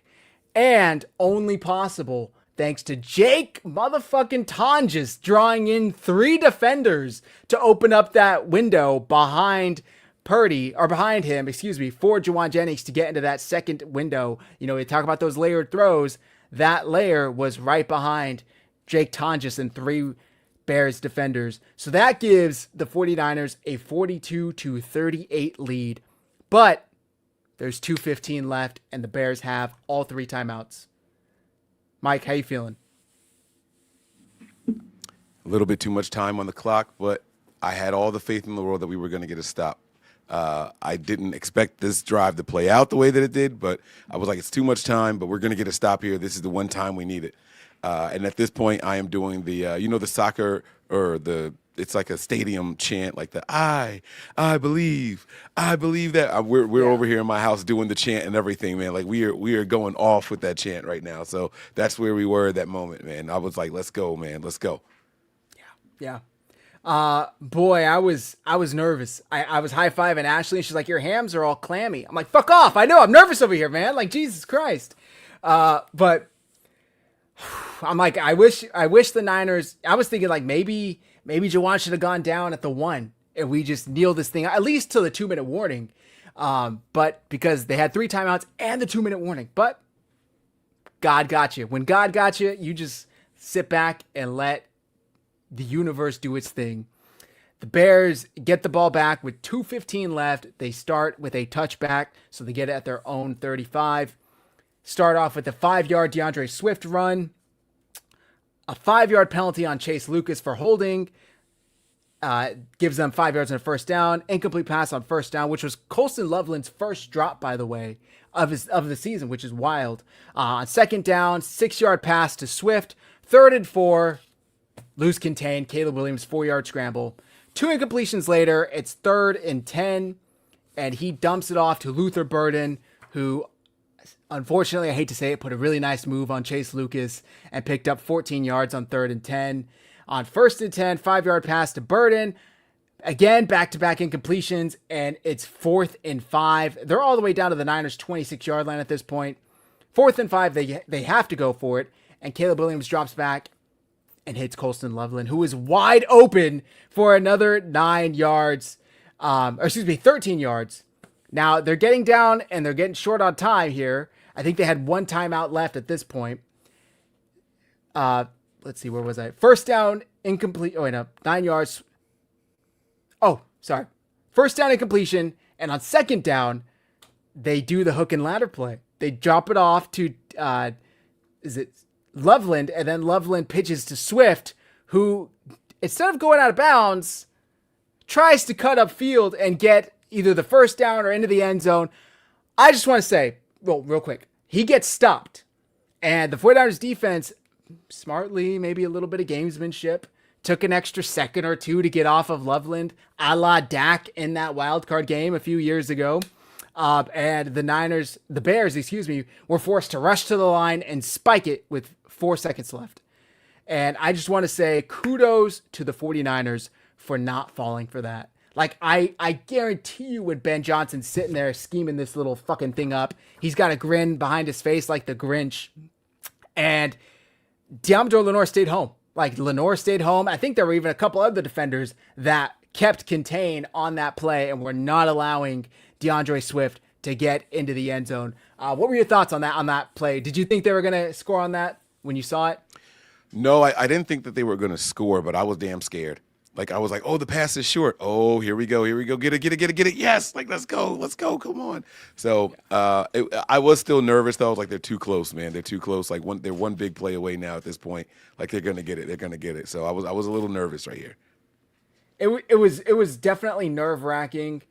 S2: and only possible thanks to Jake motherfucking Tonjes drawing in 3 defenders to open up that window behind Purdy, or behind him, for Juwan Jennings to get into that second window. You know, we talk about those layered throws. That layer was right behind Jake Tonjes and 3 Bears defenders. So that gives the 49ers a 42-38 lead. But there's 2:15 left, and the Bears have all 3 timeouts. Mike, how you feeling?
S1: A little bit too much time on the clock, but I had all the faith in the world that we were going to get a stop. I didn't expect this drive to play out the way that it did, but I was like, it's too much time, but we're going to get a stop here. This is the one time we need it. And at this point, I am doing the soccer or it's like a stadium chant, like the I believe that. We're over here in my house doing the chant and everything, man. Like we are going off with that chant right now. So that's where we were at that moment, man. I was like, let's go, man, let's go.
S2: Yeah. Boy, I was nervous. I was high-fiving Ashley, and she's like, your hams are all clammy. I'm like, fuck off. I know, I'm nervous over here, man. Like, Jesus Christ. But I'm like, I wish the Niners, I was thinking like maybe Juwan should have gone down at the 1 and we just kneel this thing, at least till the 2-minute warning. But because they had 3 timeouts and the 2-minute warning, but God got you. When God got you, you just sit back and let the universe do its thing. The Bears get the ball back with 2:15 left. They start with a touchback, so they get it at their own 35. Start off with a 5-yard DeAndre Swift run. a 5-yard penalty on Chase Lucas for holding. Gives them 5 yards and a first down. Incomplete pass on first down, which was Colston Loveland's first drop, by the way, of the season, which is wild. On second down, 6-yard pass to Swift. 3rd and 4, loose contained. Caleb Williams, 4-yard scramble. 2 incompletions later, it's 3rd and 10, and he dumps it off to Luther Burden, who, unfortunately, I hate to say it, put a really nice move on Chase Lucas and picked up 14 yards on 3rd and 10. On 1st and 10, 5-yard pass to Burden. Again, back-to-back incompletions, and it's 4th and 5. They're all the way down to the Niners' 26-yard line at this point. 4th and 5, they have to go for it, and Caleb Williams drops back and hits Colston Loveland, who is wide open for another 13 yards. Now, they're getting down, and they're getting short on time here. I think they had 1 timeout left at this point. Let's see, where was I? First down, incomplete. Oh, wait, no, 9 yards. Oh, sorry. First down, incompletion. And on second down, they do the hook and ladder play. They drop it off to, Loveland? And then Loveland pitches to Swift, who, instead of going out of bounds, tries to cut upfield and get either the first down or into the end zone. I just want to say, well, real quick, he gets stopped. And the 49ers defense, smartly, maybe a little bit of gamesmanship, took an extra second or two to get off of Loveland, a la Dak in that wild card game a few years ago. And the Bears, were forced to rush to the line and spike it with 4 seconds left. And I just want to say kudos to the 49ers for not falling for that. Like, I guarantee you when Ben Johnson's sitting there scheming this little fucking thing up, he's got a grin behind his face like the Grinch. And Deommodore Lenoir stayed home. Lenoir stayed home. I think there were even a couple other defenders that kept contained on that play and were not allowing DeAndre Swift to get into the end zone. What were your thoughts on that play? Did you think they were going to score on that when you saw it?
S1: No, I didn't think that they were going to score, but I was damn scared. I was like, oh, the pass is short. Oh, here we go. Get it. Yes. Let's go. Come on. So I was still nervous, though. I was like, they're too close, man. They're too close. They're one big play away now at this point. They're going to get it. So I was a little nervous right here.
S2: It was definitely nerve-wracking.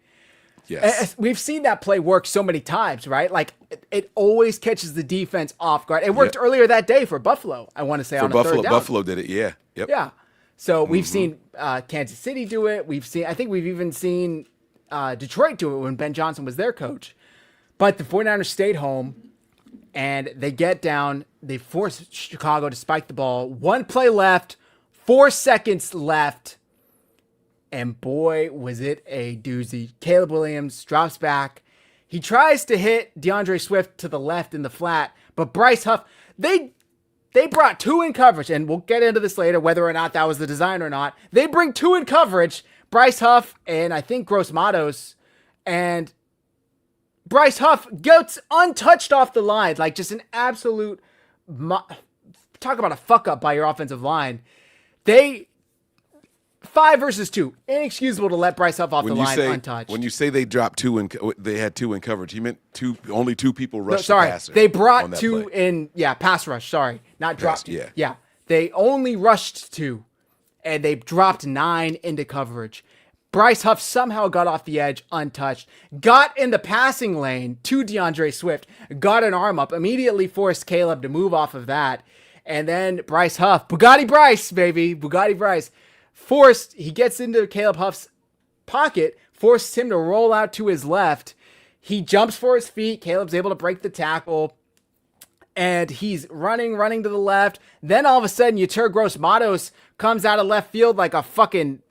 S1: Yes.
S2: We've seen that play work so many times, right? It always catches the defense off guard. It worked earlier that day for Buffalo, I want to say, on a third down.
S1: Buffalo did it, yeah. Yep.
S2: Yeah. So we've seen Kansas City do it. I think we've even seen Detroit do it when Ben Johnson was their coach. But the 49ers stayed home, and they get down. They force Chicago to spike the ball. 1 play left, 4 seconds left, and boy, was it a doozy. Caleb Williams drops back. He tries to hit DeAndre Swift to the left in the flat, but Bryce Huff, they brought 2 in coverage, and we'll get into this later, whether or not that was the design or not. They bring 2 in coverage, Bryce Huff and I think Gross Matos, and Bryce Huff gets untouched off the line, just an absolute, talk about a fuck up by your offensive line. 5 versus 2, inexcusable to let Bryce Huff off the line untouched.
S1: When you say they dropped 2 they had 2 in coverage, you meant only 2 people rushed
S2: the
S1: passer.
S2: They brought 2 in, pass rush, sorry, not dropped. Yeah. They only rushed 2, and they dropped 9 into coverage. Bryce Huff somehow got off the edge untouched, got in the passing lane to DeAndre Swift, got an arm up, immediately forced Caleb to move off of that, and then Bryce Huff, Bugatti Bryce, he gets into Caleb Huff's pocket, forced him to roll out to his left. He jumps for his feet. Caleb's able to break the tackle, and he's running to the left. Then all of a sudden, Yetur Gross-Matos comes out of left field like a fucking,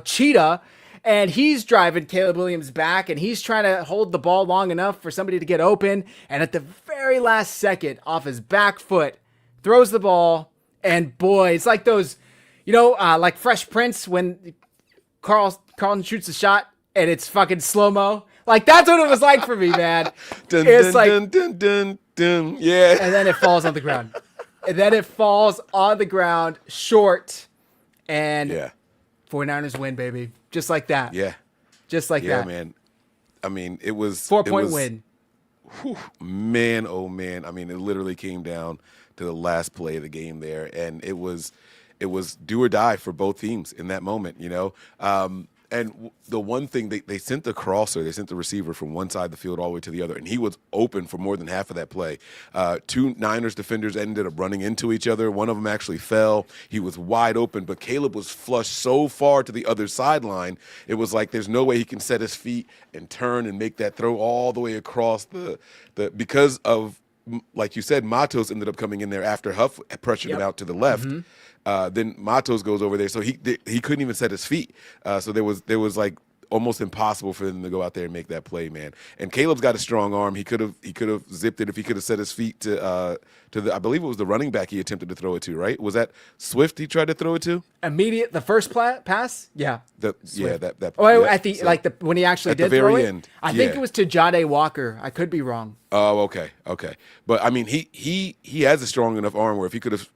S2: cheetah, and he's driving Caleb Williams back, and he's trying to hold the ball long enough for somebody to get open, and at the very last second, off his back foot, throws the ball, and boy, it's like those, like Fresh Prince when Carlton shoots a shot and it's fucking slow-mo. That's what it was like for me, man. It's
S1: dun, dun, dun, dun. Yeah.
S2: And then it falls on the ground. Short, and 49ers win, baby. Just like that.
S1: Yeah.
S2: Just like that.
S1: Yeah, man. It was
S2: 4-point win.
S1: Whew, man, oh man. I mean, it literally came down to the last play of the game there, and it was do or die for both teams in that moment, you know. The one thing they sent the crosser, they sent the receiver from one side of the field all the way to the other, and he was open for more than half of that play. Two Niners defenders ended up running into each other. One of them actually fell. He was wide open, but Caleb was flushed so far to the other sideline, it was like there's no way he can set his feet and turn and make that throw all the way across the because of, like you said, Matos ended up coming in there after Huff pressured him out to the left. Then Matos goes over there, so he couldn't even set his feet. So there was like almost impossible for them to go out there and make that play, man. And Caleb's got a strong arm. He could have zipped it if he could have set his feet to the, I believe it was the running back he attempted to throw it to, right? Was that Swift he tried to throw it to?
S2: The first pass, yeah. When he actually did throw it. End. I think it was to Jade Walker. I could be wrong.
S1: Oh, okay. But I mean, he has a strong enough arm where if he could have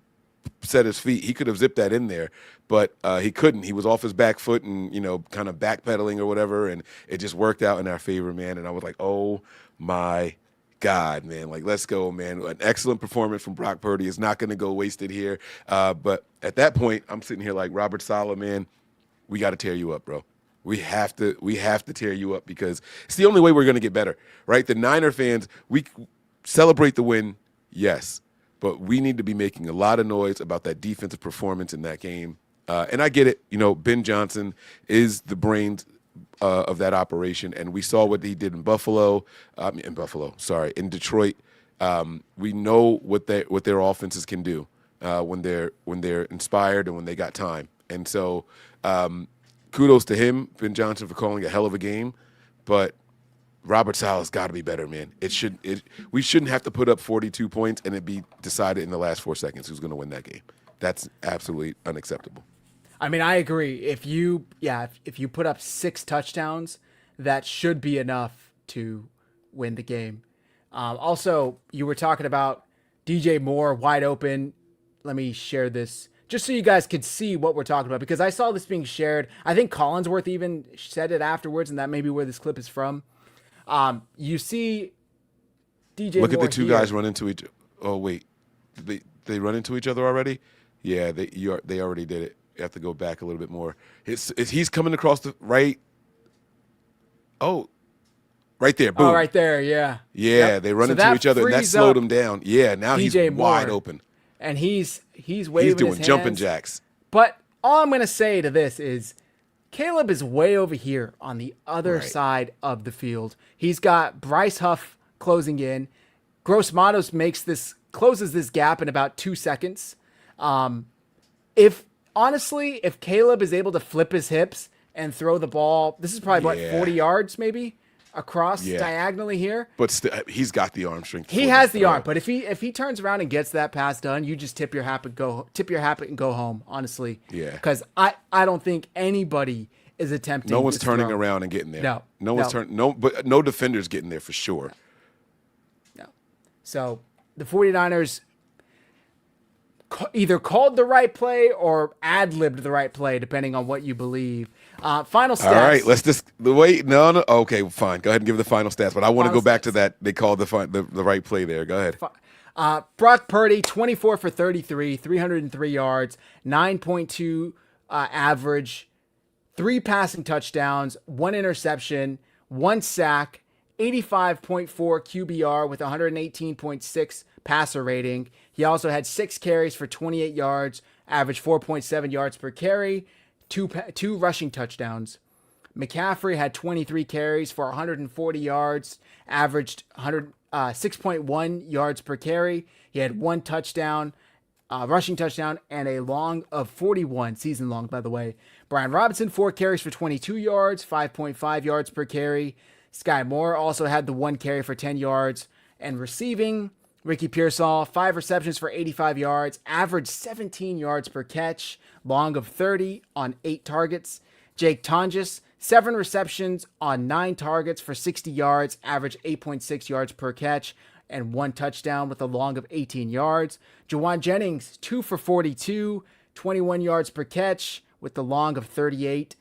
S1: set his feet, he could have zipped that in there, but he couldn't. He was off his back foot and, kind of backpedaling or whatever, and it just worked out in our favor, man. And I was like, oh my God, man, like, let's go, man. An excellent performance from Brock Purdy is not going to go wasted here. But at that point, I'm sitting here like, Robert Saleh, man, we got to tear you up, bro. We have to tear you up because it's the only way we're going to get better, right? The Niner fans, we celebrate the win, yes, but we need to be making a lot of noise about that defensive performance in that game. And I get it. Ben Johnson is the brains of that operation, and we saw what he did in Detroit. We know what their offenses can do when they're inspired and when they got time. And so kudos to him, Ben Johnson, for calling a hell of a game. But Robert Saleh's got to be better, man. We shouldn't have to put up 42 points and it be decided in the last 4 seconds who's going to win that game. That's absolutely unacceptable.
S2: I mean, I agree. If you put up 6 touchdowns, that should be enough to win the game. Also, you were talking about DJ Moore wide open. Let me share this just so you guys could see what we're talking about, because I saw this being shared. I think Collinsworth even said it afterwards, and that may be where this clip is from. You see DJ Moore.
S1: Look at the two guys run into each. Oh wait, they run into each other already? Yeah, they already did it. You have to go back a little bit more. He's coming across the right. Oh, right there. Boom.
S2: Oh, right there. Yeah.
S1: Yeah, yep. They run into each other, and that slowed him down. Yeah, now he's wide open.
S2: And he's waving his
S1: hands. He's doing jumping jacks.
S2: But all I'm going to say to this is Caleb is way over here on the other side of the field. He's got Bryce Huff closing in. Gross Matos closes this gap in about 2 seconds. If Caleb is able to flip his hips and throw the ball, this is probably 40 yards maybe across diagonally here.
S1: But he's got the arm strength.
S2: He has the arm, but if he turns around and gets that pass done, you just tip your hat and go home. Honestly, because I don't think anybody is attempting.
S1: No one's turning around and getting there. But no defender's getting there for sure.
S2: No, so the 49ers either called the right play or ad-libbed the right play, depending on what you believe. Final stats. All
S1: right, let's just wait. No. Okay, fine. Go ahead and give the final stats. But I want to go back to that. They called the right play there. Go ahead.
S2: Brock Purdy, 24 for 33, 303 yards, 9.2 average, 3 passing touchdowns, 1 interception, 1 sack, 85.4 QBR with 118.6 passer rating. He also had 6 carries for 28 yards, averaged 4.7 yards per carry, 2 rushing touchdowns. McCaffrey had 23 carries for 140 yards, averaged 6.1 yards per carry. He had 1 touchdown, rushing touchdown, and a long of 41, season long, by the way. Brian Robinson, 4 carries for 22 yards, 5.5 yards per carry. Sky Moore also had the 1 carry for 10 yards. And receiving, Ricky Pearsall, 5 receptions for 85 yards, averaged 17 yards per catch, long of 30 on 8 targets. Jake Tonjes, 7 receptions on 9 targets for 60 yards, averaged 8.6 yards per catch, and 1 touchdown with a long of 18 yards. Jawan Jennings, 2 for 42, 21 yards per catch with the long of 38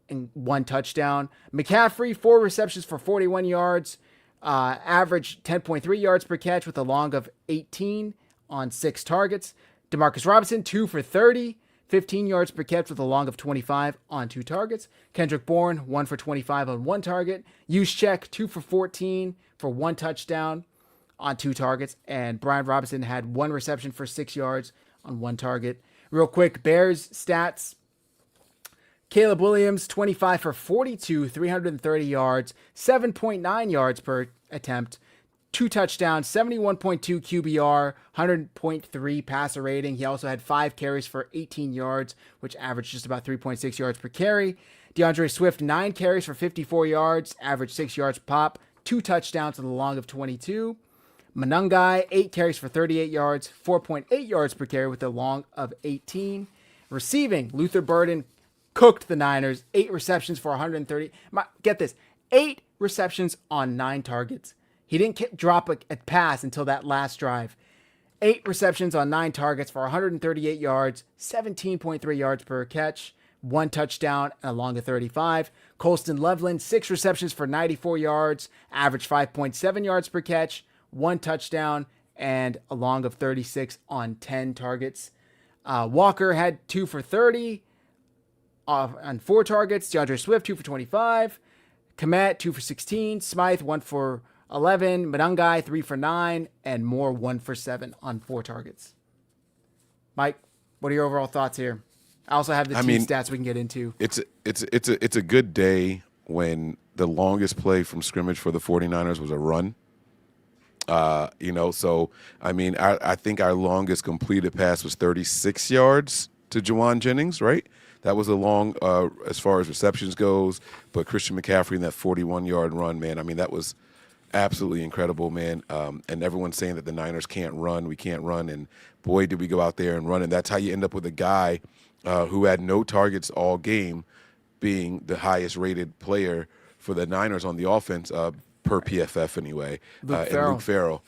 S2: and 1 touchdown. McCaffrey, 4 receptions for 41 yards, Averaged 10.3 yards per catch with a long of 18 on 6 targets. Demarcus Robinson, 2 for 30, 15 yards per catch with a long of 25 on 2 targets. Kendrick Bourne, 1 for 25 on 1 target. Juszczyk, 2 for 14 for 1 touchdown on 2 targets. And Brian Robinson had 1 reception for 6 yards on 1 target. Real quick, Bears stats. Caleb Williams, 25 for 42, 330 yards, 7.9 yards per attempt, 2 touchdowns, 71.2 QBR, 100.3 passer rating. He also had 5 carries for 18 yards, which averaged just about 3.6 yards per carry. DeAndre Swift, 9 carries for 54 yards, averaged 6 yards per pop, 2 touchdowns with a long of 22. Manungai, 8 carries for 38 yards, 4.8 yards per carry with a long of 18. Receiving, Luther Burden cooked the Niners, 8 receptions for 130. Get this, 8 receptions on 9 targets. He didn't drop a pass until that last drive. 8 receptions on 9 targets for 138 yards, 17.3 yards per catch, 1 touchdown, and a long of 35. Colston Loveland, 6 receptions for 94 yards, average 5.7 yards per catch, 1 touchdown, and a long of 36 on 10 targets. Walker had 2 for 30 on 4 targets. DeAndre Swift, 2 for 25. Komet, 2 for 16. Smythe, 1 for 11. Manungai, 3 for 9. And Moore, 1 for 7 on 4 targets. Mike, what are your overall thoughts here? I also have the team stats we can get into.
S1: It's a good day when the longest play from scrimmage for the 49ers was a run. So, I think our longest completed pass was 36 yards to Juwan Jennings, right? That was a long, as far as receptions goes, but Christian McCaffrey in that 41-yard run, man, that was absolutely incredible, man. And everyone's saying that the Niners can't run, we can't run, and boy, did we go out there and run. And that's how you end up with a guy who had no targets all game being the highest-rated player for the Niners on the offense, per PFF anyway. Luke Farrell,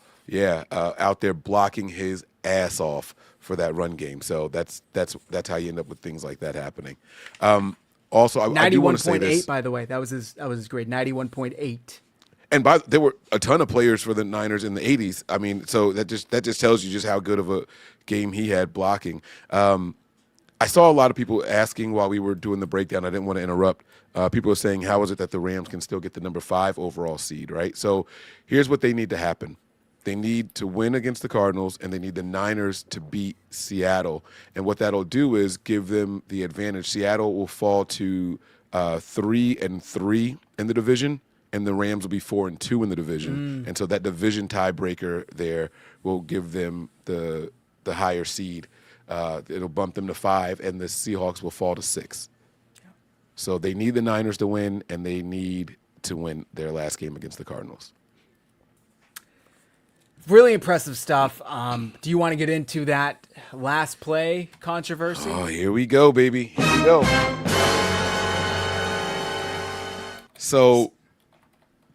S1: out there blocking his ass off for that run game. So that's how you end up with things like that happening. Also, I do want to say this.
S2: 91.8, by the way. That was his grade, 91.8.
S1: And there were a ton of players for the Niners in the 80s. So that just tells you just how good of a game he had blocking. I saw a lot of people asking while we were doing the breakdown. I didn't want to interrupt. People are saying, how is it that the Rams can still get the number 5 overall seed, right? So here's what they need to happen. They need to win against the Cardinals, and they need the Niners to beat Seattle. And what that'll do is give them the advantage. Seattle will fall to 3-3 in the division, and the Rams will be 4-2 in the division. And so that division tiebreaker there will give them the higher seed. It'll bump them to 5, and the Seahawks will fall to 6. So they need the Niners to win, and they need to win their last game against the Cardinals.
S2: Really impressive stuff. Do you want to get into that last play controversy?
S1: Oh, here we go, baby. Here we go. So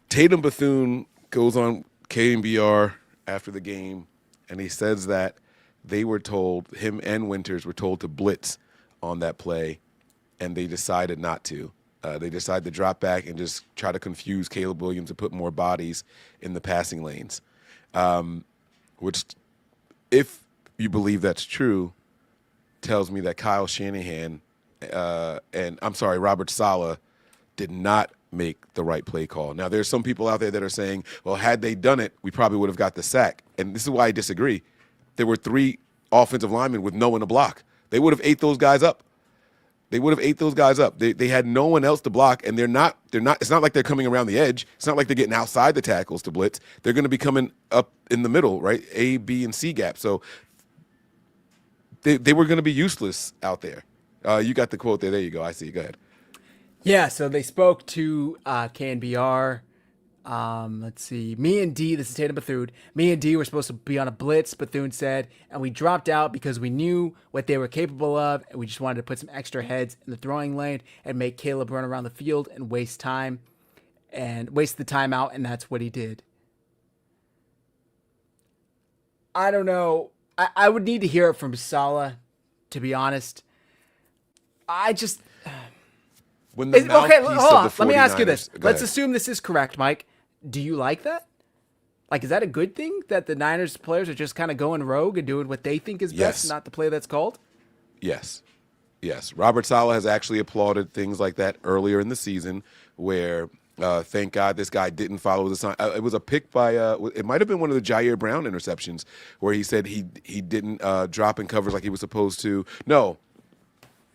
S1: Tatum Bethune goes on KNBR after the game, and he says that they were told, him and Winters were told to blitz on that play, and they decided not to. They decided to drop back and just try to confuse Caleb Williams and put more bodies in the passing lanes. Which, if you believe that's true, tells me that Kyle Shanahan Robert Saleh did not make the right play call. Now, there's some people out there that are saying, well, had they done it, we probably would have got the sack. And this is why I disagree. There were 3 offensive linemen with no one to block. They would have ate those guys up. They had no one else to block, and they're not, it's not like they're coming around the edge. It's not like they're getting outside the tackles to blitz. They're going to be coming up in the middle, right? A, B, and C gap. So they were going to be useless out there. You got the quote there. There you go. I see. Go ahead.
S2: Yeah, so they spoke to KNBR. Let's see. Me and D, this is Tatum Bethune. Me and D were supposed to be on a blitz, Bethune said, and we dropped out because we knew what they were capable of, and we just wanted to put some extra heads in the throwing lane and make Caleb run around the field and waste time and waste the timeout, and that's what he did. I don't know. I would need to hear it from Saleh, to be honest.
S1: When the
S2: okay, hold on. Let me ask you
S1: 49ers
S2: this. Let's assume this is correct, Mike. Do you like that? Like, is that a good thing that the Niners players are just kind of going rogue and doing what they think is best,
S1: Yes.
S2: not the play that's called?
S1: Yes. Yes. Robert Saleh has actually applauded things like that earlier in the season where thank God this guy didn't follow the sign. It was a pick by, it might have been one of the Jair Brown interceptions where he said he didn't drop in covers like he was supposed to. No,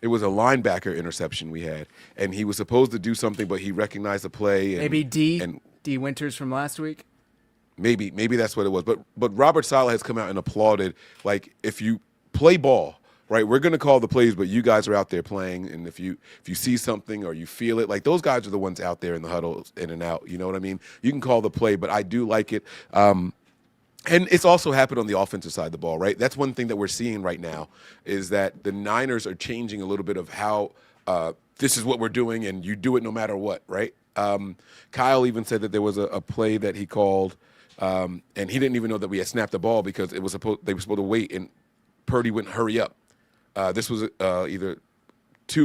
S1: it was a linebacker interception we had. And he was supposed to do something, but he recognized the play. And,
S2: Maybe
S1: and
S2: D Winters from last week.
S1: maybe that's what it was. But Robert Saleh has come out and applauded, like, if you play ball, right, we're going to call the plays, but you guys are out there playing, and if you see something or you feel it, like, those guys are the ones out there in the huddles, in and out, you know what I mean? You can call the play, but I do like it. And it's also happened on the offensive side of the ball, right? That's one thing that we're seeing right now is that the Niners are changing a little bit of how this is what we're doing, and you do it no matter what, right? Kyle even said that there was a play that he called, and he didn't even know that we had snapped the ball because they were supposed to wait, and Purdy went hurry up. This was either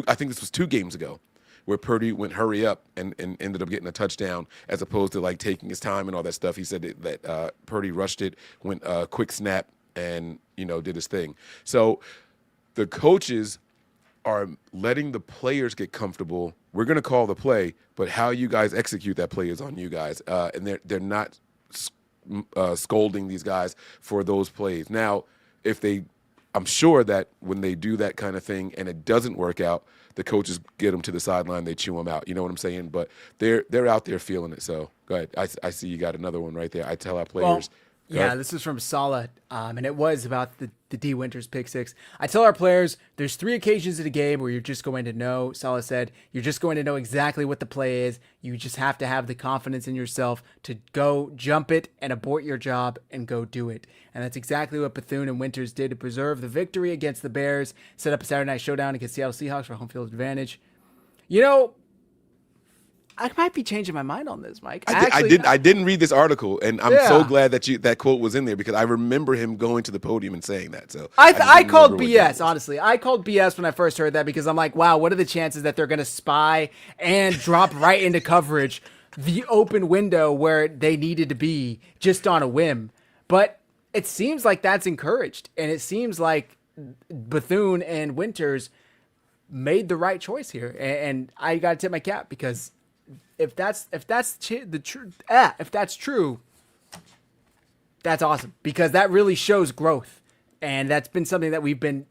S1: I think this was 2 games ago, where Purdy went hurry up and ended up getting a touchdown as opposed to, like, taking his time and all that stuff. He said that Purdy rushed it, went quick snap, and, did his thing. So the coaches are letting the players get comfortable. We're going to call the play, but how you guys execute that play is on you guys. And they're not scolding these guys for those plays. Now, I'm sure that when they do that kind of thing and it doesn't work out, the coaches get them to the sideline, they chew them out. You know what I'm saying? But they're out there feeling it. So go ahead. I see you got another one right there. I tell our players.
S2: Yeah, this is from Saleh, and it was about the D Winters pick six. I tell our players there's 3 occasions in a game where you're just going to know, Saleh said, you're just going to know exactly what the play is. You just have to have the confidence in yourself to go jump it and abort your job and go do it. And that's exactly what Bethune and Winters did to preserve the victory against the Bears, set up a Saturday night showdown against Seattle Seahawks for home field advantage. I might be changing my mind on this, Mike.
S1: I didn't read this article, and I'm so glad that that quote was in there because I remember him going to the podium and saying that. So
S2: I called BS, honestly. I called BS when I first heard that because I'm like, wow, what are the chances that they're going to spy and drop right into coverage the open window where they needed to be just on a whim? But it seems like that's encouraged, and it seems like Bethune and Winters made the right choice here, and I got to tip my cap because if that's true, that's awesome because that really shows growth, and that's been something that we've been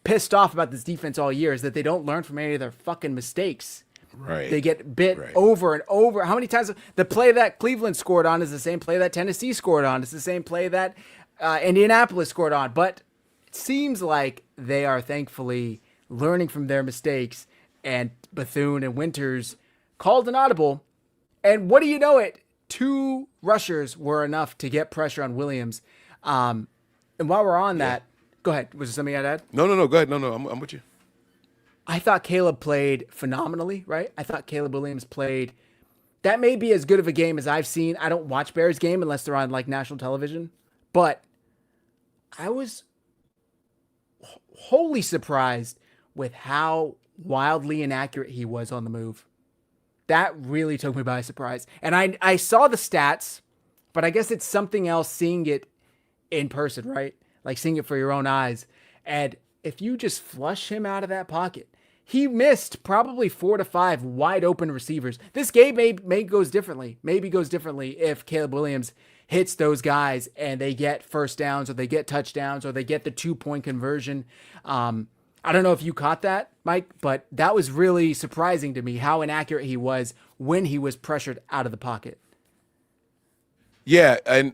S2: pissed off about this defense all year is that they don't learn from any of their fucking mistakes.
S1: Right.
S2: They get bit over and over. How many times the play that Cleveland scored on is the same play that Tennessee scored on? It's the same play that Indianapolis scored on. But it seems like they are thankfully learning from their mistakes, and Bethune and Winters called an audible, and what do you know it? 2 rushers were enough to get pressure on Williams. And while we're on that, go ahead. Was there something I'd add?
S1: No, go ahead. No, I'm with you.
S2: I thought Caleb played phenomenally, right? I thought Caleb Williams played. That may be as good of a game as I've seen. I don't watch Bears game unless they're on like national television, but I was wholly surprised with how wildly inaccurate he was on the move. That really took me by surprise. And I saw the stats, but I guess it's something else seeing it in person, right? Like seeing it for your own eyes. And if you just flush him out of that pocket, he missed probably 4 to 5 wide open receivers. This game maybe goes differently. Maybe goes differently if Caleb Williams hits those guys and they get first downs or they get touchdowns or they get the 2-point conversion. I don't know if you caught that, Mike, but that was really surprising to me how inaccurate he was when he was pressured out of the pocket.
S1: Yeah, and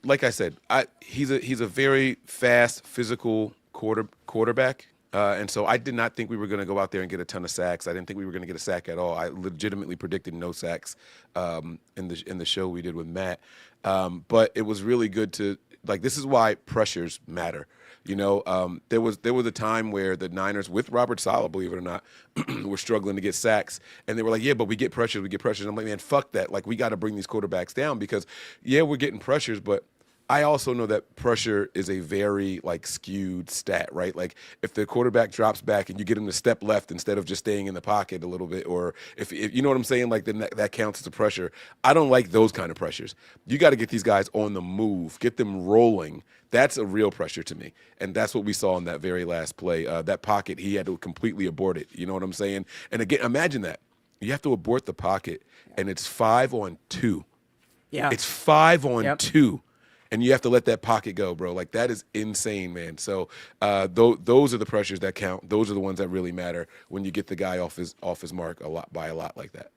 S1: like I said, he's a very fast, physical quarterback, and so I did not think we were going to go out there and get a ton of sacks. I didn't think we were going to get a sack at all. I legitimately predicted no sacks in the show we did with Matt, but it was really good to this is why pressures matter. There was a time where the Niners, with Robert Saleh, believe it or not, were struggling to get sacks, and they were like, "Yeah, but we get pressures. And I'm like, "Man, fuck that! Like, we got to bring these quarterbacks down because, yeah, we're getting pressures, but I also know that pressure is a very like skewed stat, right? Like if the quarterback drops back and you get him to step left instead of just staying in the pocket a little bit, or if you know what I'm saying, like then that counts as a pressure. I don't like those kind of pressures. You got to get these guys on the move, get them rolling. That's a real pressure to me, and that's what we saw in that very last play. That pocket, he had to completely abort it. You know what I'm saying? And again, imagine that you have to abort the pocket, and it's 5-on-2.
S2: Yeah,
S1: It's 5-on-2.
S2: Yep.
S1: And you have to let that pocket go, bro. Like that is insane, man. So those are the pressures that count. Those are the ones that really matter when you get the guy off his mark by a lot like that.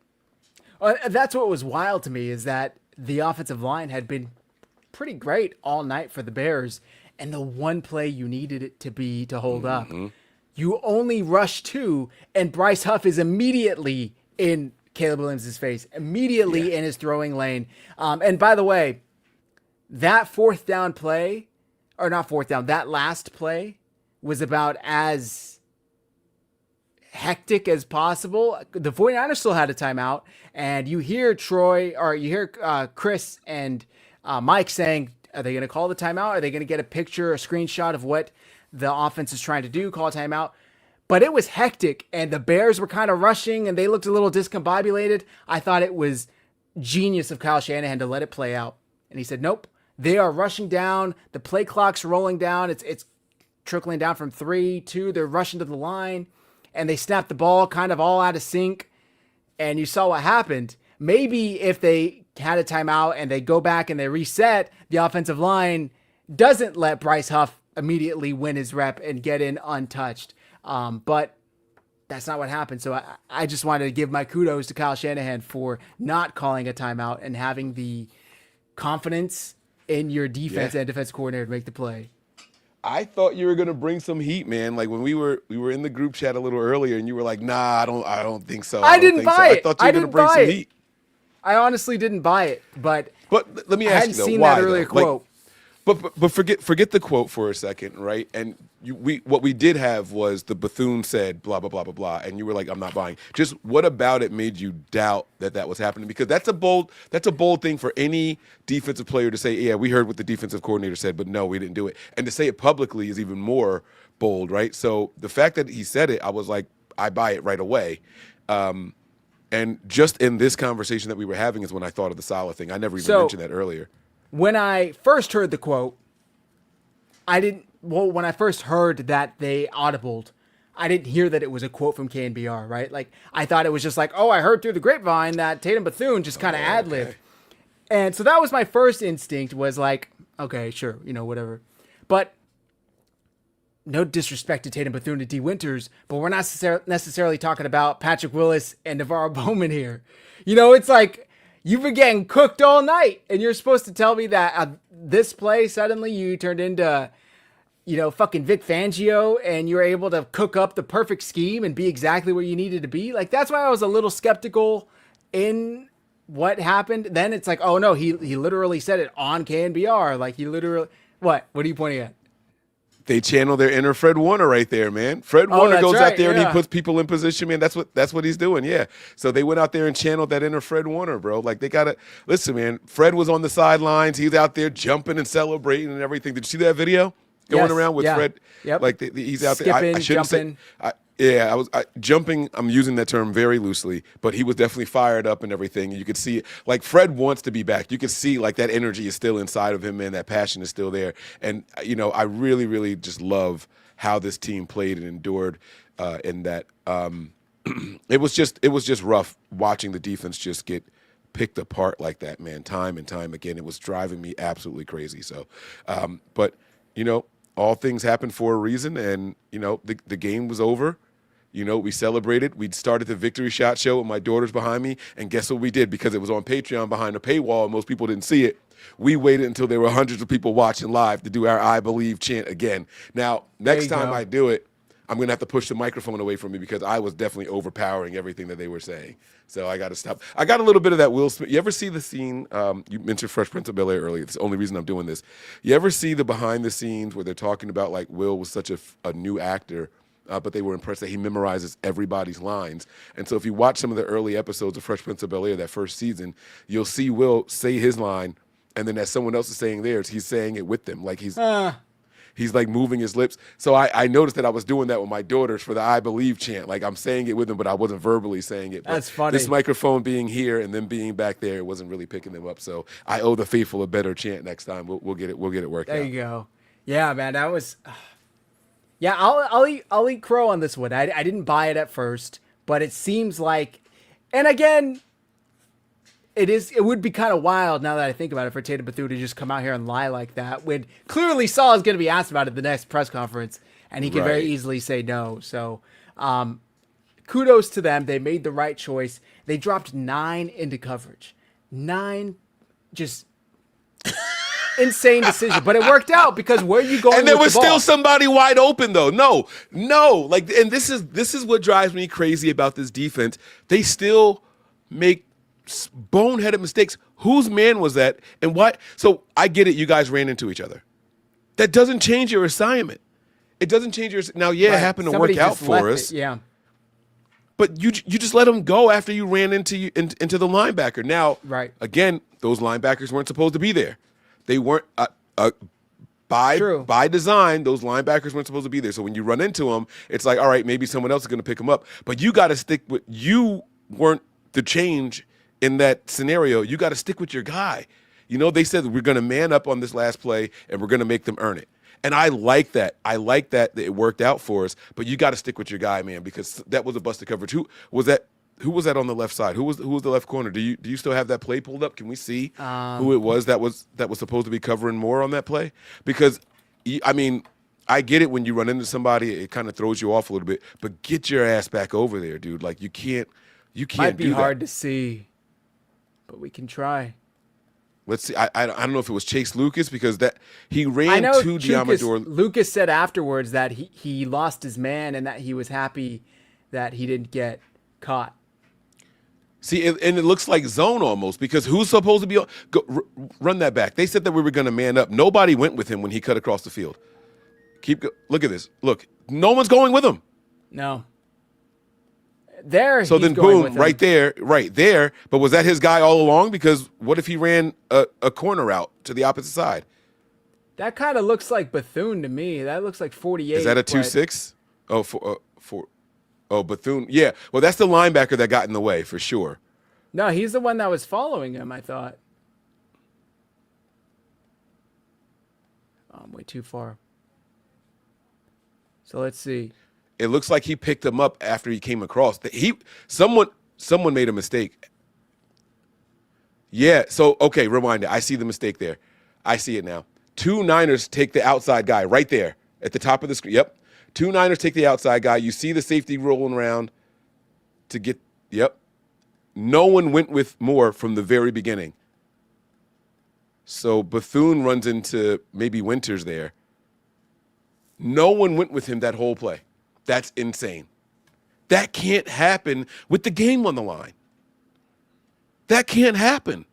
S2: That's what was wild to me is that the offensive line had been pretty great all night for the Bears, and the one play you needed it to hold up, you only rush 2, and Bryce Huff is immediately in Caleb Williams' face, immediately in his throwing lane. And by the way, that fourth down play, or not fourth down, that last play was about as hectic as possible. The 49ers still had a timeout, and you hear Chris and Mike saying, are they going to call the timeout? Are they going to get a picture, a screenshot of what the offense is trying to do, call a timeout? But it was hectic, and the Bears were kind of rushing, and they looked a little discombobulated. I thought it was genius of Kyle Shanahan to let it play out. And he said, nope. They are rushing down. The play clock's rolling down. It's trickling down from 3, 2. They're rushing to the line, and they snapped the ball kind of all out of sync. And you saw what happened. Maybe if they had a timeout and they go back and they reset, the offensive line doesn't let Bryce Huff immediately win his rep and get in untouched. But that's not what happened. So I just wanted to give my kudos to Kyle Shanahan for not calling a timeout and having the confidence in your defense and defense coordinator to make the play.
S1: I thought you were gonna bring some heat, man. Like when we were in the group chat a little earlier, and you were like, "Nah, I don't think so."
S2: I didn't buy it.
S1: I thought you were gonna bring some heat.
S2: I honestly didn't buy it, but
S1: let me ask you though, why? I hadn't
S2: seen that earlier quote.
S1: But forget the quote for a second, right? And what we did have was the Bethune said blah blah blah blah blah, and you were like, I'm not buying. Just what about it made you doubt that was happening? Because that's a bold thing for any defensive player to say. Yeah, we heard what the defensive coordinator said, but no, we didn't do it. And to say it publicly is even more bold, right? So the fact that he said it, I was like, I buy it right away. And just in this conversation that we were having is when I thought of the Salah thing. I never even mentioned that earlier.
S2: When I first heard the quote, when I first heard that they audibled, I didn't hear that it was a quote from KNBR, right? Like, I thought it was just like, oh, I heard through the grapevine that Tatum Bethune just kind of ad-libbed. Okay. And so that was my first instinct, was like, okay, sure, whatever. But no disrespect to Tatum Bethune and D. Winters, but we're not necessarily talking about Patrick Willis and Navarro Bowman here. It's like, you've been getting cooked all night, and you're supposed to tell me that this play, suddenly you turned into, fucking Vic Fangio, and you're able to cook up the perfect scheme and be exactly where you needed to be. Like, that's why I was a little skeptical in what happened. Then it's like, oh no, he literally said it on KNBR. Like, he literally, what are you pointing at?
S1: They channel their inner Fred Warner right there, man. Fred Warner goes out there and he puts people in position, man. That's what he's doing, yeah. So they went out there and channeled that inner Fred Warner, bro. Like, they gotta listen, man. Fred was on the sidelines. He was out there jumping and celebrating and everything. Did you see that video going around with Fred?
S2: Yep.
S1: Like he's out
S2: there.
S1: I shouldn't
S2: jumping.
S1: say. I was jumping. I'm using that term very loosely, but he was definitely fired up and everything. You could see it. Like, Fred wants to be back. You could see like that energy is still inside of him, man. That passion is still there. And I really, really just love how this team played and endured. In that, it was just rough watching the defense just get picked apart like that, man. Time and time again, it was driving me absolutely crazy. So, but all things happen for a reason, and the game was over. We celebrated. We started the victory shot show with my daughters behind me, and guess what we did? Because it was on Patreon behind a paywall and most people didn't see it, we waited until there were hundreds of people watching live to do our I Believe chant again. Now, next time I do it, I'm going to have to push the microphone away from me because I was definitely overpowering everything that they were saying. So I got to stop. I got a little bit of that Will Smith. You ever see the scene? You mentioned Fresh Prince of Bel-Air earlier. It's the only reason I'm doing this. You ever see the behind the scenes where they're talking about like Will was such a new actor, but they were impressed that he memorizes everybody's lines. And so if you watch some of the early episodes of Fresh Prince of Bel-Air, that first season, you'll see Will say his line, and then as someone else is saying theirs, he's saying it with them. Like he's like moving his lips. So I noticed that I was doing that with my daughters for the I believe chant. Like I'm saying it with them, but I wasn't verbally saying it. But
S2: that's funny.
S1: This microphone being here and them being back there, it wasn't really picking them up. So I owe the faithful a better chant next time. We'll get it worked out.
S2: There you go. Yeah, man, that was. Yeah, I'll eat crow on this one. I didn't buy it at first, but it seems like, and again, it would be kind of wild now that I think about it for Tatum Bethune to just come out here and lie like that when clearly Saul is going to be asked about it at the next press conference, and he can very easily say no. So, kudos to them. They made the right choice. They dropped 9 into coverage. 9 just insane decision, but it worked out because where are you going?
S1: And there was
S2: the
S1: still somebody wide open though. No, like, and this is what drives me crazy about this defense. They still make boneheaded mistakes. Whose man was that, and what? So I get it. You guys ran into each other. That doesn't change your assignment. It doesn't change your. Now, yeah, it happened to
S2: Somebody
S1: work out
S2: just
S1: for
S2: left
S1: us.
S2: it, yeah.
S1: But you just let them go after you ran into the linebacker. Now, again, those linebackers weren't supposed to be there. They weren't by design. Those linebackers weren't supposed to be there. So when you run into them, it's like, all right, maybe someone else is going to pick them up. But you got to stick with. You weren't the change in that scenario. You got to stick with your guy. You know, they said we're going to man up on this last play and we're going to make them earn it. And I like that. I like that it worked out for us. But you got to stick with your guy, man, because that was a busted coverage. Who was that on the left side? Who was the left corner? Do you still have that play pulled up? Can we see who it was that was supposed to be covering more on that play? Because I mean, I get it when you run into somebody, it kind of throws you off a little bit. But get your ass back over there, dude. Like you can't.
S2: Might be hard to see, but we can try.
S1: Let's see. I don't know if it was Chase Lucas because that he ran to Diamador.
S2: Lucas said afterwards that he lost his man and that he was happy that he didn't get caught.
S1: See, and it looks like zone almost because who's supposed to be run that back? They said that we were going to man up. Nobody went with him when he cut across the field. Look at this. Look, no one's going with him.
S2: No. There.
S1: So then, boom, right there. But was that his guy all along? Because what if he ran a corner out to the opposite side?
S2: That kind of looks like Bethune to me. That looks like 48.
S1: Is that a 2-6? Oh, Bethune. Yeah. Well, that's the linebacker that got in the way for sure.
S2: No, he's the one that was following him, I thought. Oh, I'm way too far. So let's see.
S1: It looks like he picked him up after he came across. Someone made a mistake. Yeah. So okay, rewind it. I see the mistake there. I see it now. 2 Niners take the outside guy right there at the top of the screen. Yep. 2 Niners take the outside guy. You see the safety rolling around to get. Yep. No one went with Moore from the very beginning. So Bethune runs into maybe Winters there. No one went with him that whole play. That's insane. That can't happen with the game on the line. That can't happen.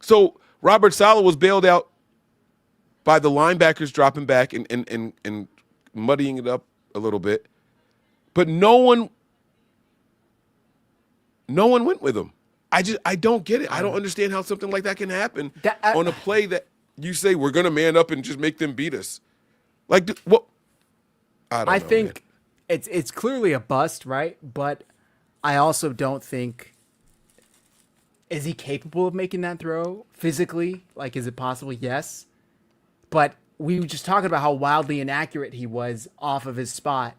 S1: So Robert Saleh was bailed out by the linebackers dropping back and muddying it up a little bit. But no one went with him. I don't get it. I don't understand how something like that can happen on a play that you say we're going to man up and just make them beat us. Like, what? I think
S2: it's clearly a bust, right? But I also don't think, is he capable of making that throw physically? Like, is it possible? Yes. But we were just talking about how wildly inaccurate he was off of his spot.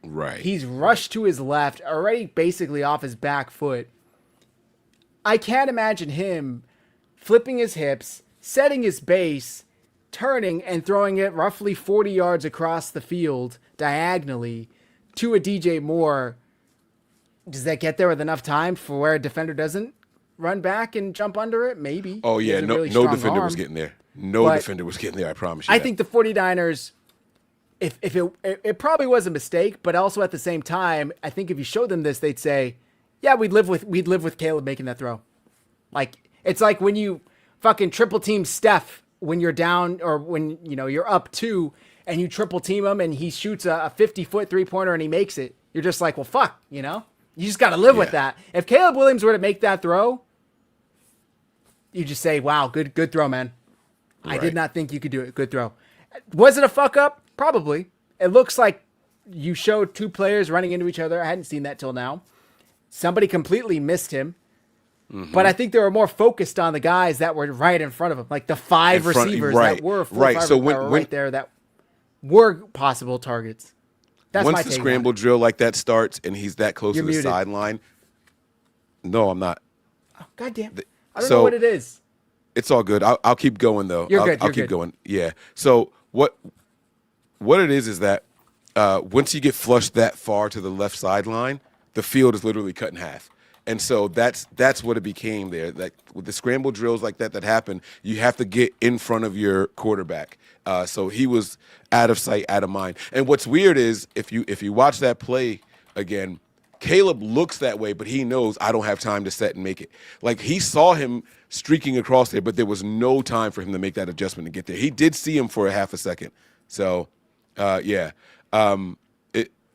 S1: Right.
S2: He's rushed to his left, already basically off his back foot. I can't imagine him flipping his hips, setting his base, turning and throwing it roughly 40 yards across the field diagonally to a DJ Moore. Does that get there with enough time for where a defender doesn't run back and jump under it? Maybe.
S1: Oh, yeah. No defender was getting there. Defender was getting there, I promise you.
S2: I think the 49ers, if it probably was a mistake, but also at the same time, I think if you showed them this, they'd say, yeah, we'd live with Caleb making that throw. Like, it's like when you fucking triple team Steph when you're down or when, you're up 2 and you triple team him and he shoots a 50-foot 3-pointer and he makes it. You're just like, well, fuck, you just got to live with that. If Caleb Williams were to make that throw, you just say, wow, good throw, man. I
S1: Right.
S2: did not think you could do it. Good throw. Was it a fuck up? Probably. It looks like you showed two players running into each other. I hadn't seen that till now. Somebody completely missed him. But I think they were more focused on the guys that were right in front of him, like the five receivers that were
S1: right. So when
S2: right there that were possible targets. That's my
S1: once
S2: take
S1: the
S2: on
S1: scramble
S2: it.
S1: drill like that starts and he's that close
S2: You're
S1: to the
S2: muted.
S1: sideline, no, I'm not.
S2: Oh, God damn. I don't
S1: So
S2: know what it is.
S1: it's all good. I'll keep going though.
S2: You're good,
S1: I'll
S2: you're
S1: keep
S2: good.
S1: going. Yeah. So what it is that once you get flushed that far to the left sideline, the field is literally cut in half. And so that's what it became there. Like with the scramble drills like that happen, you have to get in front of your quarterback. So he was out of sight, out of mind. And what's weird is if you watch that play again, Caleb looks that way, but he knows I don't have time to set and make it. Like he saw him streaking across there, but there was no time for him to make that adjustment to get there. He did see him for a half a second. So, yeah,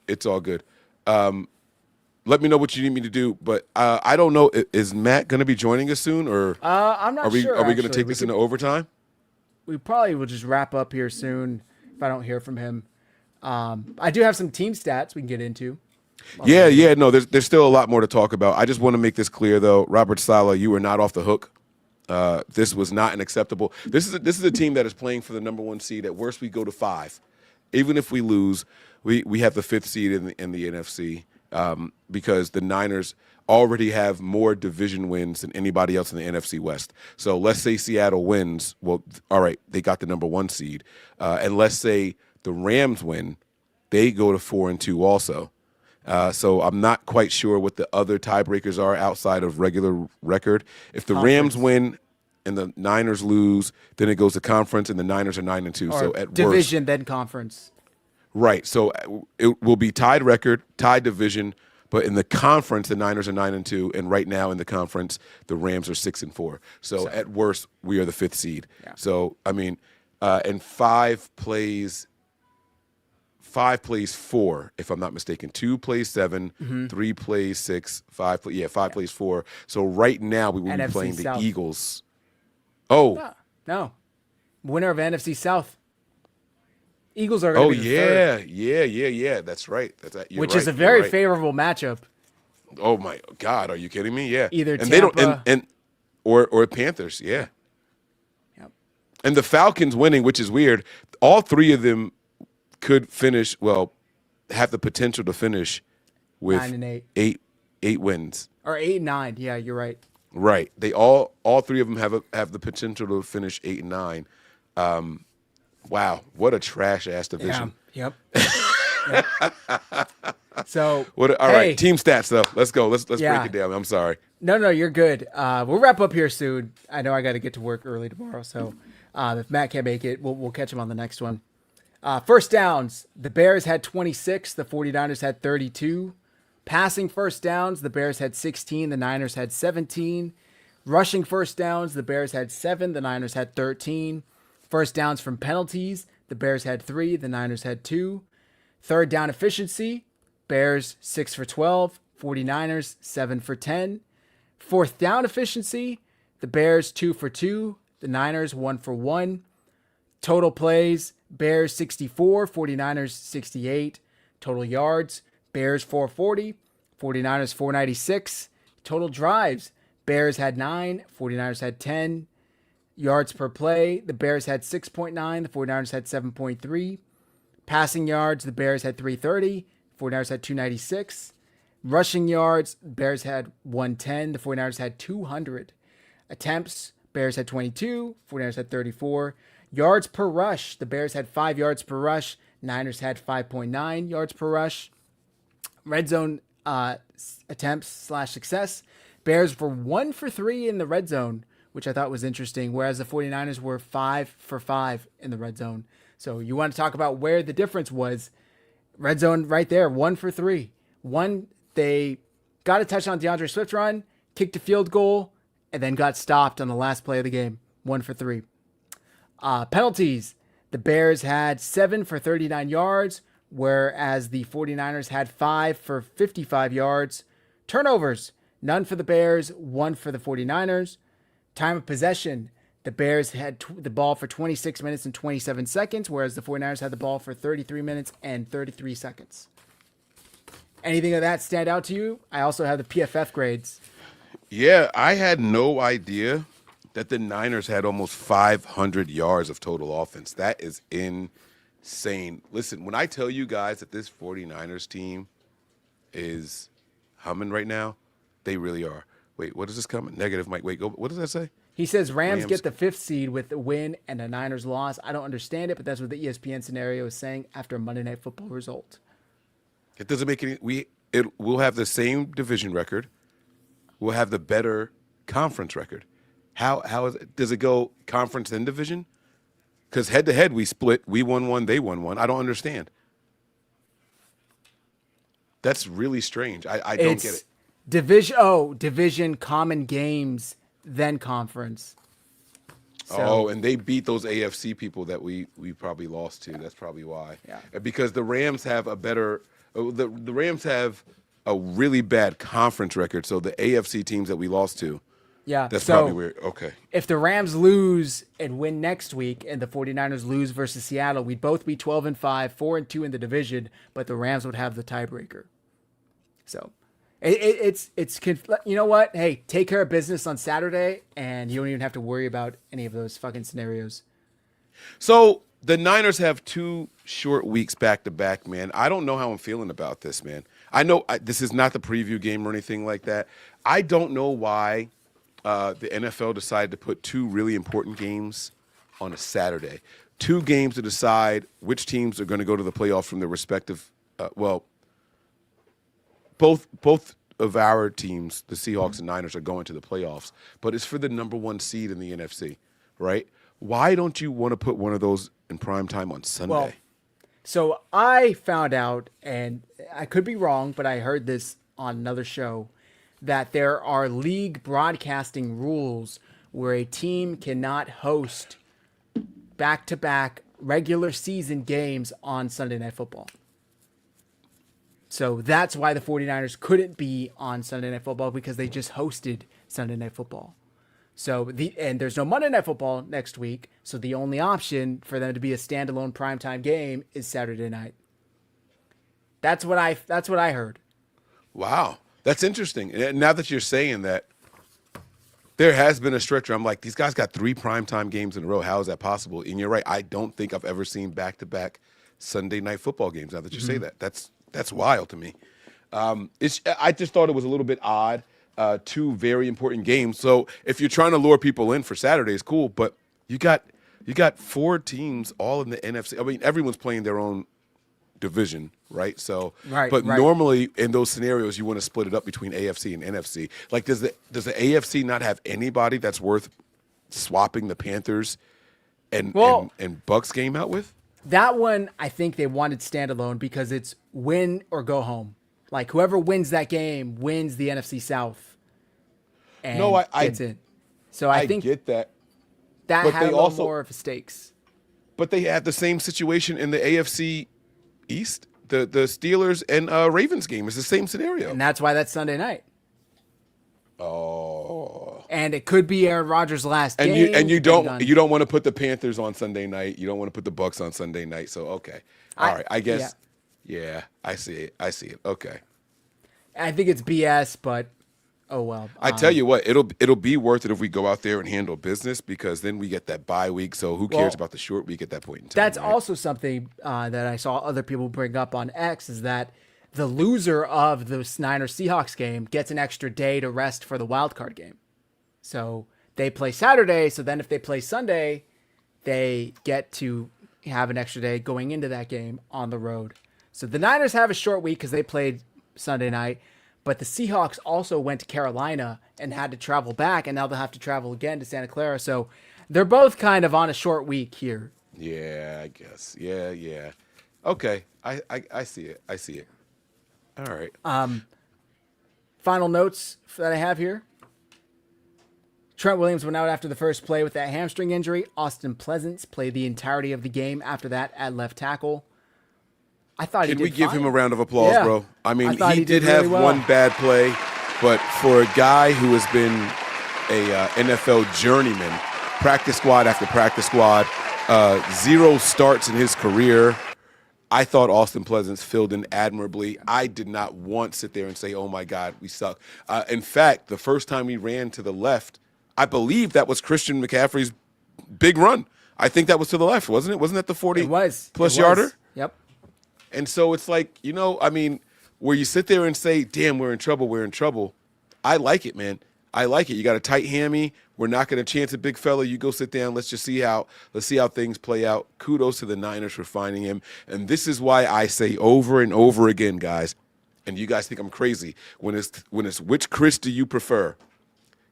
S1: it's all good. Let me know what you need me to do, but I don't know. Is Matt going to be joining us soon, or
S2: I'm not sure.
S1: are we going to
S2: actually.
S1: take this into overtime?
S2: We probably will just wrap up here soon if I don't hear from him. I do have some team stats we can get into.
S1: Yeah. No, there's still a lot more to talk about. I just want to make this clear, though. Robert Saleh, you were not off the hook. This was not an acceptable. This is a team that is playing for the number 1 seed. At worst, we go to 5. Even if we lose, we have the 5th seed in the NFC because the Niners already have more division wins than anybody else in the NFC West. So let's say Seattle wins. Well, all right, they got the number 1 seed. And let's say the Rams win, they go to 4-2 also. So I'm not quite sure what the other tiebreakers are outside of regular record. If the Rams win and the Niners lose, then it goes to conference, and the Niners are 9-2.
S2: Or
S1: So at
S2: division,
S1: worst,
S2: then conference.
S1: right. So it will be tied record, tied division, but in the conference, the Niners are 9-2, and right now in the conference, the Rams are 6-4. So at worst, we are the 5th seed.
S2: Yeah.
S1: So I mean, and 5 plays 4, if I'm not mistaken. 2 plays 7, 3 plays 6, 5 plays 4. So right now we will be
S2: NFC
S1: playing the
S2: South.
S1: Eagles. Oh,
S2: No. Winner of NFC South. Eagles are going to be the third,
S1: yeah. That's right. You're
S2: which
S1: right.
S2: is a
S1: You're
S2: very
S1: right.
S2: favorable matchup.
S1: Oh my God, are you kidding me? Yeah.
S2: Either
S1: and they don't
S2: Tampa-
S1: and or Panthers, yeah.
S2: Yep.
S1: And the Falcons winning, which is weird. All 3 of them could finish, have the potential to finish with
S2: 9-8.
S1: 8 wins.
S2: Or 8-9. Yeah, you're right.
S1: Right. They all 3 of them have the potential to finish 8-9. Wow, what a trash ass division.
S2: Yeah. Yep. So
S1: All right, team stats though. Let's go. Let's
S2: Yeah.
S1: break it down. I'm sorry.
S2: No, you're good. We'll wrap up here soon. I know I got to get to work early tomorrow, so if Matt can't make it, we'll catch him on the next one. First downs, the Bears had 26, the 49ers had 32. Passing first downs, the Bears had 16, the Niners had 17. Rushing first downs, the Bears had 7, the Niners had 13. First downs from penalties, the Bears had 3, the Niners had 2. Third down efficiency, Bears 6 for 12, 49ers 7 for 10. Fourth down efficiency, the Bears 2 for 2, the Niners 1 for 1. Total plays, Bears 64, 49ers 68. Total yards, Bears 440, 49ers 496. Total drives, Bears had 9, 49ers had 10. Yards per play, the Bears had 6.9, the 49ers had 7.3. Passing yards, the Bears had 330, 49ers had 296. Rushing yards, Bears had 110, the 49ers had 200. Attempts, Bears had 22, 49ers had 34. Yards per rush, the Bears had 5 yards per rush, Niners had 5.9 yards per rush. Red zone attempts / success, Bears were 1 for 3 in the red zone, which I thought was interesting, whereas the 49ers were 5 for 5 in the red zone. So you want to talk about where the difference was. Red zone right there, 1 for 3. One, they got a touch on DeAndre Swift run, kicked a field goal, and then got stopped on the last play of the game. 1 for 3. Penalties, the Bears had 7 for 39 yards, whereas the 49ers had 5 for 55 yards. Turnovers, none for the Bears, 1 for the 49ers. Time of possession, the Bears had the ball for 26 minutes and 27 seconds, whereas the 49ers had the ball for 33 minutes and 33 seconds. Anything of that stand out to you? I also have the PFF grades.
S1: Yeah, I had no idea that the Niners had almost 500 yards of total offense. That is insane. Listen, when I tell you guys that this 49ers team is humming right now, they really are. Wait, what is this coming? Negative, Mike. Wait, go. What does that say?
S2: He says Rams get the 5th seed with the win and a Niners loss. I don't understand it, but that's what the ESPN scenario is saying after a Monday Night Football result.
S1: It doesn't make any. We'll have the same division record. We'll have the better conference record. How is it? Does it go conference and division? Because head to head we split. We won one. They won one. I don't understand. That's really strange. I don't get it.
S2: Division, common games, then conference. So,
S1: and they beat those AFC people that we probably lost to. That's probably why.
S2: Yeah.
S1: Because the Rams have a better the Rams have a really bad conference record. So the AFC teams that we lost to.
S2: Yeah.
S1: That's probably weird. Okay.
S2: If the Rams lose and win next week and the 49ers lose versus Seattle, we'd both be 12-5, 4-2 in the division, but the Rams would have the tiebreaker. So it's you know what? Hey, take care of business on Saturday, and you don't even have to worry about any of those fucking scenarios.
S1: So the Niners have 2 short weeks back to back, man. I don't know how I'm feeling about this, man. I know this is not the preview game or anything like that. I don't know why the NFL decided to put 2 really important games on a Saturday. 2 games to decide which teams are going to go to the playoffs from their respective both of our teams, the Seahawks and Niners, are going to the playoffs, but it's for the number 1 seed in the NFC, right? Why don't you want to put one of those in prime time on Sunday?
S2: Well, so I found out, and I could be wrong, but I heard this on another show, that there are league broadcasting rules where a team cannot host back-to-back regular season games on Sunday Night Football. So that's why the 49ers couldn't be on Sunday Night Football, because they just hosted Sunday Night Football. So and there's no Monday Night Football next week, so the only option for them to be a standalone primetime game is Saturday night. That's what I heard.
S1: Wow, that's interesting. And now that you're saying that, there has been a stretch where I'm like, these guys got 3 primetime games in a row. How is that possible? And you're right. I don't think I've ever seen back-to-back Sunday Night Football games. Now that you say that, that's wild to me. I just thought it was a little bit odd. 2 very important games. So if you're trying to lure people in for Saturday, it's cool. But you got 4 teams all in the NFC. I mean, everyone's playing their own division, right? So, but normally in those scenarios, you want to split it up between AFC and NFC. Like, does the AFC not have anybody that's worth swapping the Panthers and Bucks game out with?
S2: That one, I think they wanted standalone because it's win or go home. Like, whoever wins that game wins the NFC South and gets in. So I think
S1: get that.
S2: That had a little more of stakes.
S1: But they had the same situation in the AFC East. The Steelers and Ravens game is the same scenario.
S2: And that's why that's Sunday night.
S1: Oh.
S2: And it could be Aaron Rodgers' last game.
S1: And you don't want to put the Panthers on Sunday night. You don't want to put the Bucks on Sunday night. So okay. All right. I guess yeah, I see it. Okay.
S2: I think it's BS, but oh well.
S1: I tell you what, it'll be worth it if we go out there and handle business, because then we get that bye week. So who cares about the short week at that point in time?
S2: That's also something that I saw other people bring up on X, is that the loser of the Niners-Seahawks game gets an extra day to rest for the wild card game. So they play Saturday. So then if they play Sunday, they get to have an extra day going into that game on the road. So the Niners have a short week because they played Sunday night, but the Seahawks also went to Carolina and had to travel back, and now they'll have to travel again to Santa Clara. So they're both kind of on a short week here.
S1: Yeah, I guess. Yeah. Okay, I see it. All right.
S2: Final notes that I have here. Trent Williams went out after the first play with that hamstring injury. Austin Pleasance played the entirety of the game after that at left tackle. I thought
S1: Can we give him a round of applause, bro? I mean, he did have one bad play, but for a guy who has been a NFL journeyman, practice squad after practice squad, 0 starts in his career. I thought Austin Pleasance filled in admirably. I did not once sit there and say, oh, my God, we suck. In fact, the first time he ran to the left, I believe that was Christian McCaffrey's big run. I think that was to the left, wasn't it? Wasn't that the 40-plus yarder?
S2: Yep.
S1: And so it's like, where you sit there and say, damn, we're in trouble. I like it, man. I like it. You got a tight hammy. We're not going to chance a big fella. You go sit down. Let's see how things play out. Kudos to the Niners for finding him. And this is why I say over and over again, guys, and you guys think I'm crazy, when it's which Chris do you prefer?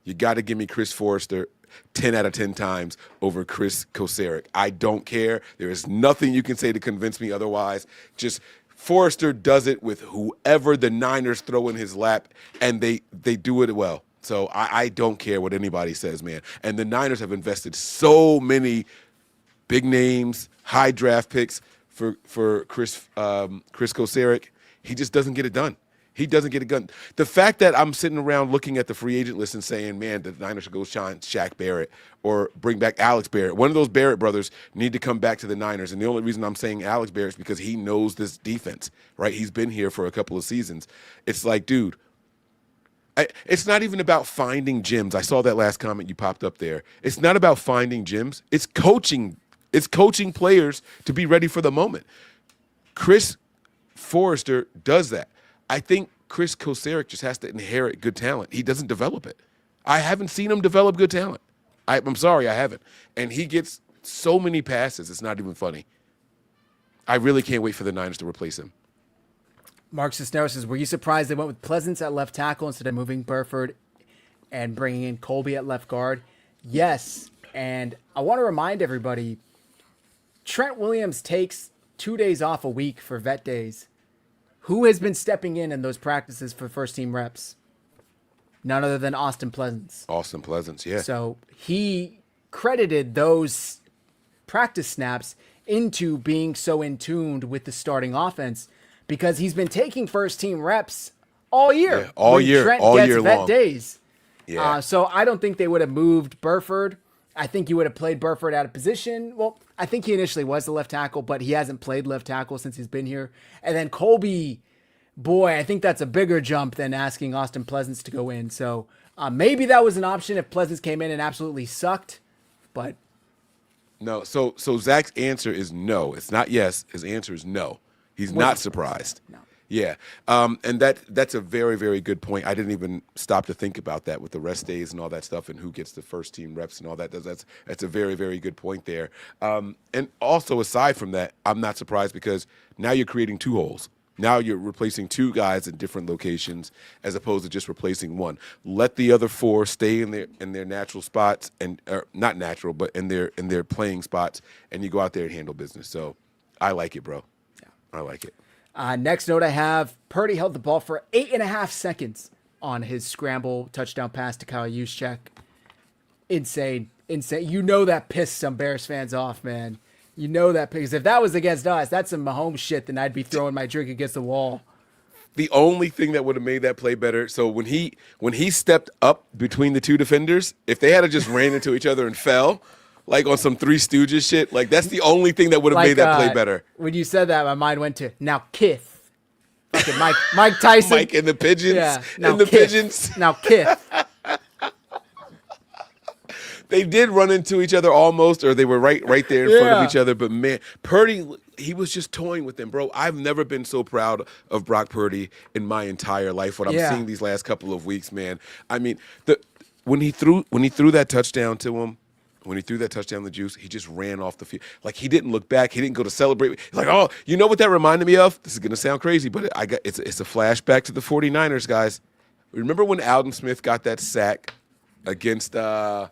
S1: You got to give me Chris Forrester 10 out of 10 times over Chris Kocurek. I don't care. There is nothing you can say to convince me otherwise. Just Forrester does it with whoever the Niners throw in his lap, and they do it well. So I don't care what anybody says, man. And the Niners have invested so many big names, high draft picks for Chris Kocurek. He just doesn't get it done. He doesn't get it done. The fact that I'm sitting around looking at the free agent list and saying, man, the Niners should go sign Shaq Barrett or bring back Alex Barrett. One of those Barrett brothers need to come back to the Niners. And the only reason I'm saying Alex Barrett is because he knows this defense, right? He's been here for a couple of seasons. It's like, dude, it's not even about finding gems. I saw that last comment you popped up there. It's not about finding gems. It's coaching. It's coaching players to be ready for the moment. Chris Forrester does that. I think Chris Kocurek just has to inherit good talent. He doesn't develop it. I haven't seen him develop good talent. I'm sorry, I haven't. And he gets so many passes, it's not even funny. I really can't wait for the Niners to replace him.
S2: Mark Cisneros says, were you surprised they went with Pleasance at left tackle instead of moving Burford and bringing in Colby at left guard? Yes, and I want to remind everybody, Trent Williams takes 2 days off a week for vet days. Who has been stepping in those practices for first-team reps? None other than Austin Pleasance.
S1: Austin Pleasance, yeah.
S2: So he credited those practice snaps into being so in tuned with the starting offense because he's been taking first-team reps all year.
S1: Yeah, all year,
S2: Trent
S1: all
S2: gets
S1: year
S2: vet
S1: long.
S2: Days.
S1: Yeah.
S2: So I don't think they would have moved Burford. I think you would have played Burford out of position. Well, I think he initially was the left tackle, but he hasn't played left tackle since he's been here. And then Colby, boy, I think that's a bigger jump than asking Austin Pleasance to go in. So maybe that was an option if Pleasance came in and absolutely sucked, but
S1: no. So Zach's answer is no. It's not yes. His answer is no. He's not surprised.
S2: No.
S1: Yeah, and that's a very, very good point. I didn't even stop to think about that with the rest days and all that stuff and who gets the first team reps and all that. That's a very, very good point there. And also, aside from that, I'm not surprised because now you're creating 2 holes. Now you're replacing 2 guys in different locations as opposed to just replacing 1. Let the other 4 stay in their natural spots and not natural, but in their playing spots, and you go out there and handle business. So I like it, bro. Yeah, I like it.
S2: Next note I have, Purdy held the ball for 8.5 seconds on his scramble touchdown pass to Kyle Juszczyk. Insane. You know that pissed some Bears fans off, man. You know that, because if that was against us, that's some Mahomes shit, then I'd be throwing my drink against the wall.
S1: The only thing that would have made that play better, so when he stepped up between the 2 defenders, if they had just ran into each other and fell, like on some Three Stooges shit, like that's the only thing that would have made that play better.
S2: When you said that, my mind went to, now Kith. Fucking Mike Tyson.
S1: Mike and the Pigeons.
S2: Yeah. Now
S1: and the
S2: Kith.
S1: Pigeons.
S2: Now Kith.
S1: They did run into each other almost, or they were right there in front of each other. But man, Purdy, he was just toying with them, bro. I've never been so proud of Brock Purdy in my entire life. What I'm seeing these last couple of weeks, man. I mean, when he threw that touchdown to him, when he threw that touchdown to Juice, he just ran off the field. Like, he didn't look back. He didn't go to celebrate. He's like, oh, you know what that reminded me of? This is going to sound crazy, but it's a flashback to the 49ers, guys. Remember when Alden Smith got that sack against, I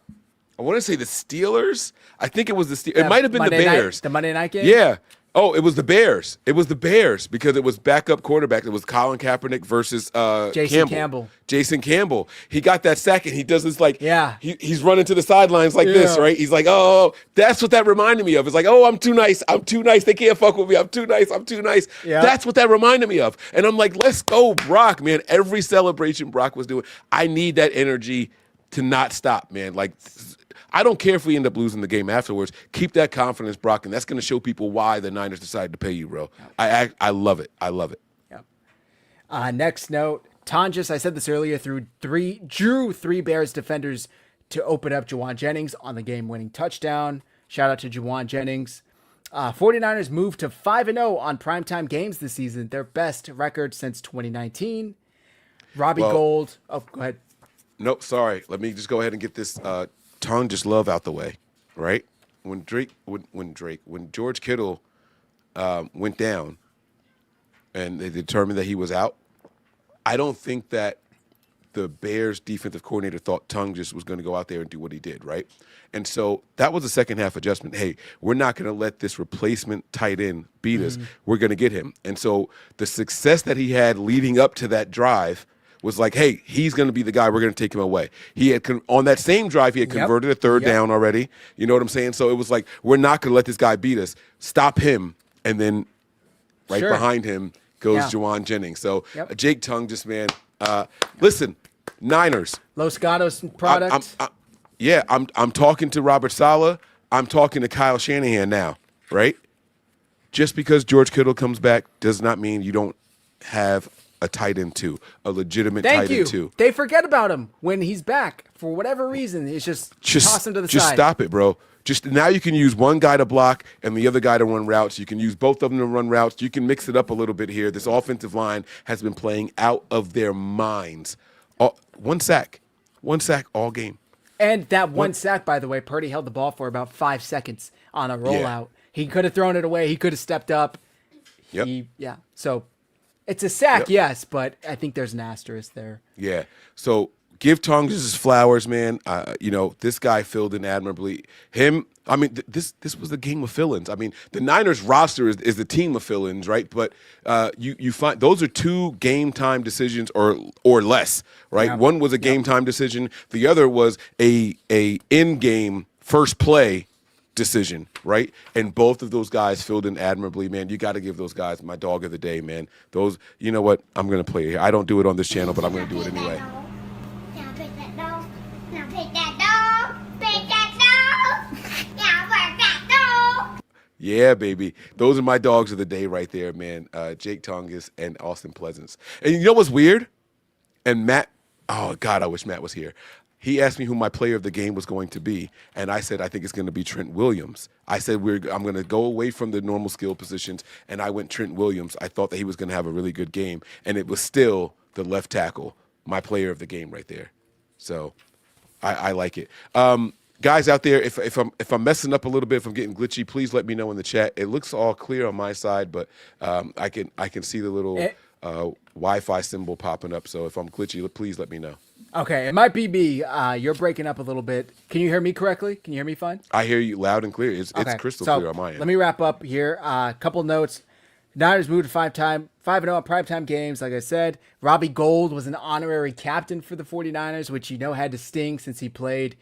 S1: want to say the Steelers? I think it was the Steelers. It might have been the Bears.
S2: The Monday night game?
S1: Yeah. Oh, it was the Bears. It was the Bears because it was backup quarterback. It was Colin Kaepernick versus
S2: Jason Campbell.
S1: Jason Campball. He got that sack and he does this like, he's running to the sidelines like this, right? He's like, oh, that's what that reminded me of. It's like, oh, I'm too nice. I'm too nice. They can't fuck with me. I'm too nice. I'm too nice. Yeah. That's what that reminded me of. And I'm like, let's go, Brock, man. Every celebration Brock was doing, I need that energy to not stop, man. Like, I don't care if we end up losing the game afterwards. Keep that confidence, Brock, and that's going to show people why the Niners decided to pay you, bro. I love it. I love it.
S2: Yep. Next note, Tonjes, I said this earlier, drew three Bears defenders to open up Juwan Jennings on the game-winning touchdown. Shout out to Juwan Jennings. 49ers moved to 5-0 on primetime games this season, their best record since 2019. Robbie Gould. Oh, go ahead.
S1: Nope, sorry. Let me just go ahead and get this Tonjes love out the way, right? When George Kittle went down and they determined that he was out, I don't think that the Bears defensive coordinator thought Tonjes was going to go out there and do what he did, right? And so that was a second half adjustment. Hey, we're not going to let this replacement tight end beat us. We're going to get him. And so the success that he had leading up to that drive was like, hey, he's going to be the guy. We're going to take him away. He had on that same drive, he had converted a third down already. You know what I'm saying? So it was like, we're not going to let this guy beat us. Stop him. And then behind him goes Juwan Jennings. So Jake Tonjes, man, listen, Niners.
S2: Los Gatos product.
S1: I'm talking to Robert Saleh. I'm talking to Kyle Shanahan now, right? Just because George Kittle comes back does not mean you don't have a tight end too, a legitimate tight end too.
S2: They forget about him when he's back for whatever reason. It's just toss him to the side.
S1: Just stop it, bro. Just now you can use one guy to block and the other guy to run routes. You can use both of them to run routes. You can mix it up a little bit here. This offensive line has been playing out of their minds. One sack all game.
S2: And that one sack, by the way, Purdy held the ball for about 5 seconds on a rollout. He could have thrown it away. He could have stepped up. So it's a sack, yes, but I think there's an asterisk there. Yeah.
S1: So give Tonjes his flowers, man. This guy filled in admirably. This was the game of fill-ins. I mean, the Niners roster is the team of fill-ins, right? But you find those are two game time decisions or less, right? Yeah. One was a game time decision. The other was a in-game first play decision, right? And both of those guys filled in admirably, man. You got to give those guys my dog of the day, man. Those, you know what? I'm going to play it here. I don't do it on this channel, but I'm going to do it anyway. Yeah, baby. Those are my dogs of the day right there, man. Jake Tonjes and Austin Pleasance. And you know what's weird? And Matt, oh, God, I wish Matt was here. He asked me who my player of the game was going to be, and I said I think it's going to be Trent Williams. I said I'm going to go away from the normal skill positions, and I went Trent Williams. I thought that he was going to have a really good game, and it was still the left tackle, my player of the game right there. So I like it. Guys out there, if I'm messing up a little bit, if I'm getting glitchy, please let me know in the chat. It looks all clear on my side, but I can see the little Wi-Fi symbol popping up. So if I'm glitchy, please let me know.
S2: Okay, it might be me. You're breaking up a little bit. Can you hear me correctly? Can you hear me fine?
S1: I hear you loud and clear. It's crystal clear on my end.
S2: Let me wrap up here. Couple notes. Niners moved to 5-0 on primetime games, like I said. Robbie Gould was an honorary captain for the 49ers, which had to sting since he played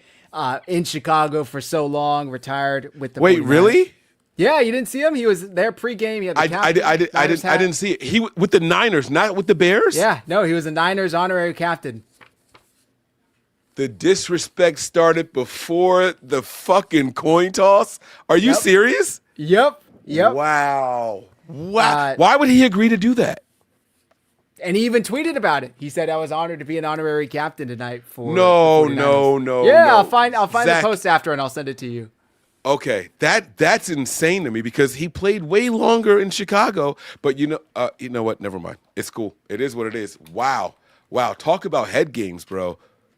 S2: in Chicago for so long, retired with the 49ers.
S1: Really?
S2: Yeah, you didn't see him? He was there pregame. He had the
S1: I didn't see it. He with the Niners, not with the Bears?
S2: Yeah, no, he was a Niners honorary captain.
S1: The disrespect started before the fucking coin toss? Are you serious?
S2: Yep.
S1: Wow. Why would he agree to do that?
S2: And he even tweeted about it. He said, "I was honored to be an honorary captain tonight for."
S1: No.
S2: Yeah, I'll find the post after and I'll send it to you.
S1: Okay, that's insane to me because he played way longer in Chicago. But you know what? Never mind. It's cool. It is what it is. Wow. Talk about head games, bro.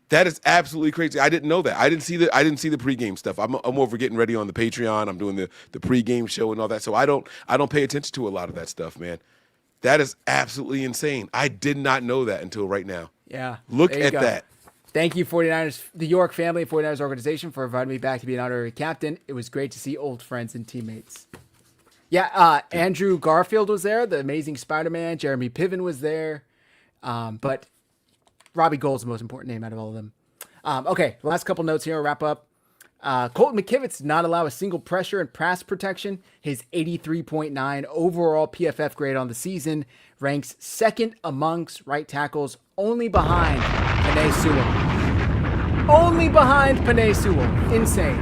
S1: That is absolutely crazy. I didn't know that. I didn't see the pregame stuff. I'm over getting ready on the Patreon. I'm doing the pregame show and all that. So I don't pay attention to a lot of that stuff, man. That is absolutely insane. I did not know that until right now.
S2: Yeah.
S1: Look at that.
S2: Thank you, 49ers, the York family, 49ers organization, for inviting me back to be an honorary captain. It was great to see old friends and teammates. Yeah, Andrew Garfield was there, the amazing Spider-Man. Jeremy Piven was there. But Robbie Gould's the most important name out of all of them. Okay, last couple notes here. I'll wrap up. Colton McKivitz did not allow a single pressure and pass protection. His 83.9 overall PFF grade on the season ranks second amongst right tackles, only behind Penei Sewell. only behind Penei Sewell. Insane.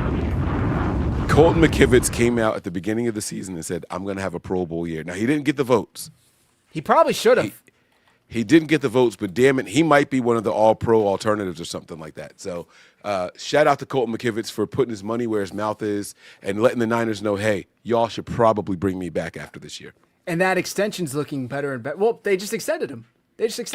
S1: Colton McKivitz came out at the beginning of the season and said, I'm going to have a Pro Bowl year. Now, he didn't get the votes.
S2: He probably should have.
S1: He didn't get the votes, but damn it, he might be one of the all-pro alternatives or something like that. So shout out to Colton McKivitz for putting his money where his mouth is and letting the Niners know, hey, y'all should probably bring me back after this year.
S2: And that extension's looking better and better. Well, they just extended him.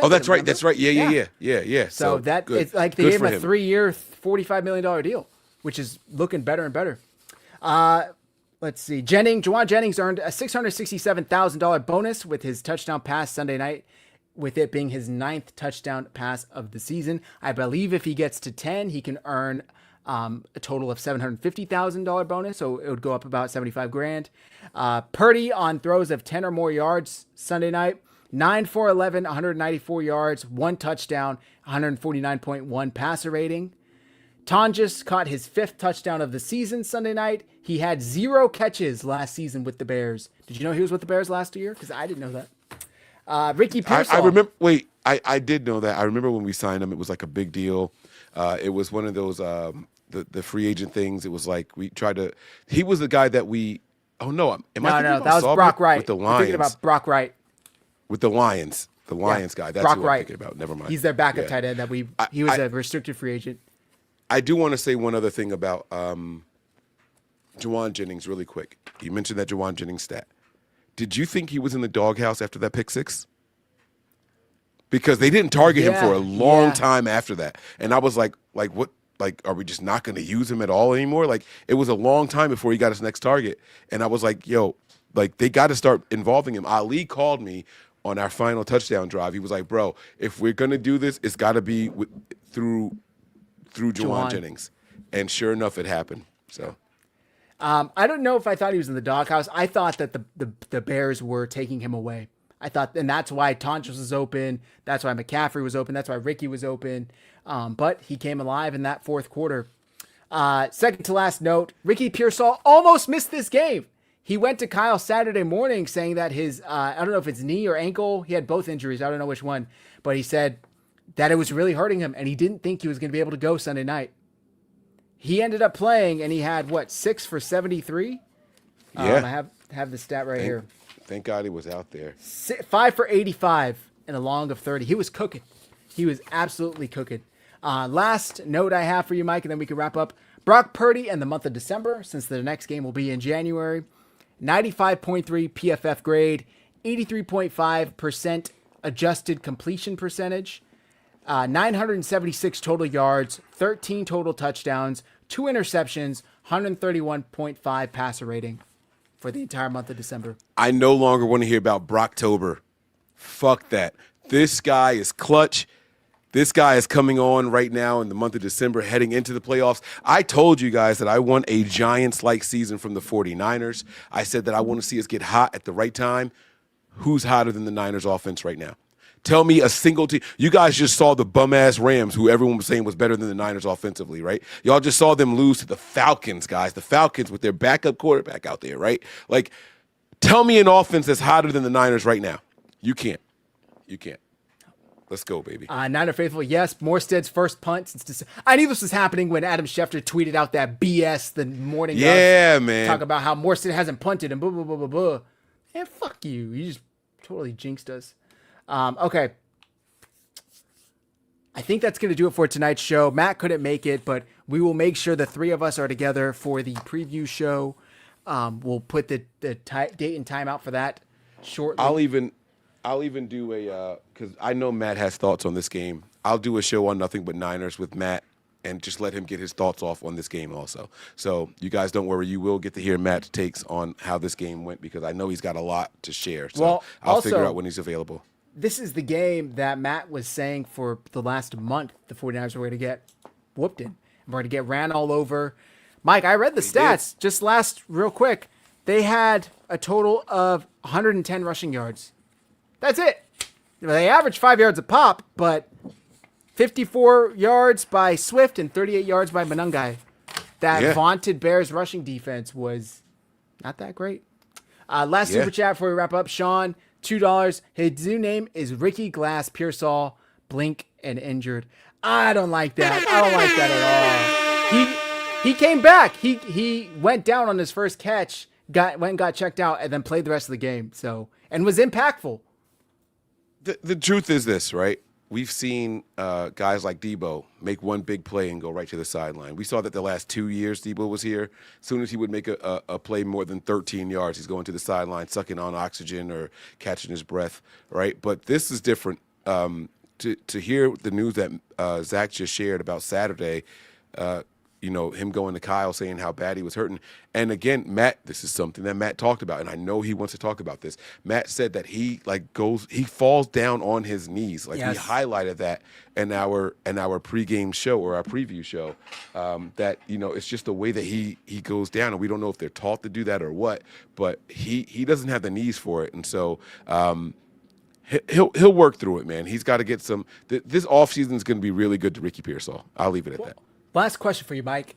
S1: Oh, that's right. That's right. Yeah.
S2: So that
S1: good.
S2: It's like they gave him a 3-year, $45 million deal, which is looking better and better. Let's see. Juwan Jennings earned a $667,000 bonus with his touchdown pass Sunday night, with it being his 9th touchdown pass of the season. I believe if he gets to 10, he can earn a total of $750,000 bonus, so it would go up about $75,000. Purdy on throws of 10 or more yards Sunday night, 9 for 11, 194 yards, 1 touchdown, 149.1 passer rating. Tonjes caught his 5th touchdown of the season Sunday night. He had 0 catches last season with the Bears. Did you know he was with the Bears last year? Because I didn't know that. Ricky Pearsall.
S1: I remember. Wait, I did know that. I remember when we signed him, it was like a big deal. It was one of those the free agent things. It was like we tried to. He was the guy that we. Oh no! Am I thinking about
S2: that was
S1: Sauber?
S2: Brock Wright.
S1: With the
S2: I'm
S1: Lions.
S2: thinking about Brock Wright.
S1: With the Lions guy. That's
S2: Brock
S1: who
S2: Wright.
S1: I'm thinking about. Never mind.
S2: He's their backup tight end he was a restricted free agent.
S1: I do want to say one other thing about Juwan Jennings really quick. You mentioned that Juwan Jennings stat. Did you think he was in the doghouse after that pick 6? Because they didn't target him for a long time after that. And I was like what? Like, are we just not going to use him at all anymore? Like, it was a long time before he got his next target. And I was like, yo, like, they got to start involving him. Ali called me on our final touchdown drive. He was like, bro, if we're going to do this, it's got to be through Juwan Jennings. And sure enough, it happened. So
S2: I don't know if I thought he was in the doghouse. I thought that the Bears were taking him away. I thought, and that's why Tonjes was open. That's why McCaffrey was open. That's why Ricky was open. But he came alive in that 4th quarter. Second to last note, Ricky Pearsall almost missed this game. He went to Kyle Saturday morning saying that his, I don't know if it's knee or ankle. He had both injuries. I don't know which one. But he said that it was really hurting him, and he didn't think he was going to be able to go Sunday night. He ended up playing, and he had, 6 for 73?
S1: Yeah.
S2: I have the stat right here.
S1: Thank God he was out there.
S2: 5 for 85 and a long of 30. He was cooking. He was absolutely cooking. Last note I have for you, Mike, and then we can wrap up. Brock Purdy in the month of December, since the next game will be in January. 95.3 PFF grade, 83.5% adjusted completion percentage, 976 total yards, 13 total touchdowns, 2 interceptions, 131.5 passer rating for the entire month of December.
S1: I no longer want to hear about Brocktober. Fuck that. This guy is clutch. This guy is coming on right now in the month of December, heading into the playoffs. I told you guys that I want a Giants-like season from the 49ers. I said that I want to see us get hot at the right time. Who's hotter than the Niners offense right now? Tell me a single team. You guys just saw the bum-ass Rams, who everyone was saying was better than the Niners offensively, right? Y'all just saw them lose to the Falcons, guys. The Falcons with their backup quarterback out there, right? Like, tell me an offense that's hotter than the Niners right now. You can't. You can't. Let's go, baby.
S2: Niner faithful, yes. Morstead's first punt since December. I knew this was happening when Adam Schefter tweeted out that BS the morning.
S1: Yeah, man.
S2: Talk about how Morstead hasn't punted and blah, blah, blah, blah, blah. Man, fuck you. You just totally jinxed us. Okay. I think that's going to do it for tonight's show. Matt couldn't make it, but we will make sure the 3 of us are together for the preview show. We'll put the date and time out for that shortly.
S1: I'll even do a because I know Matt has thoughts on this game. I'll do a show on Nothing But Niners with Matt and just let him get his thoughts off on this game also. So you guys don't worry. You will get to hear Matt's takes on how this game went because I know he's got a lot to share. So I'll figure out when he's available.
S2: This is the game that Matt was saying for the last month the 49ers were going to get whooped in. We're going to get ran all over. Mike, I read the stats just real quick. They had a total of 110 rushing yards. That's it. They averaged 5 yards a pop, but 54 yards by Swift and 38 yards by Monungai. That vaunted Bears rushing defense was not that great. Last super chat before we wrap up. Sean, $2. His new name is Ricky Glass Pearsall, blink and injured. I don't like that. I don't like that at all. He came back. He went down on his first catch, got checked out, and then played the rest of the game. So, and was impactful.
S1: The truth is this, right? We've seen guys like Debo make one big play and go right to the sideline. We saw that the last 2 years Debo was here. As soon as he would make a play more than 13 yards, he's going to the sideline, sucking on oxygen or catching his breath, right? But this is different. To hear the news that Zach just shared about Saturday, him going to Kyle saying how bad he was hurting. And again, Matt, this is something that Matt talked about, and I know he wants to talk about this. Matt said that he falls down on his knees. Like, yes. We highlighted that in our pregame show or our preview show, that, it's just the way that he goes down, and we don't know if they're taught to do that or what, but he doesn't have the knees for it. And so he'll work through it, man. He's got to get some – this offseason is going to be really good to Ricky Pearsall. I'll leave it at that.
S2: Last question for you, Mike.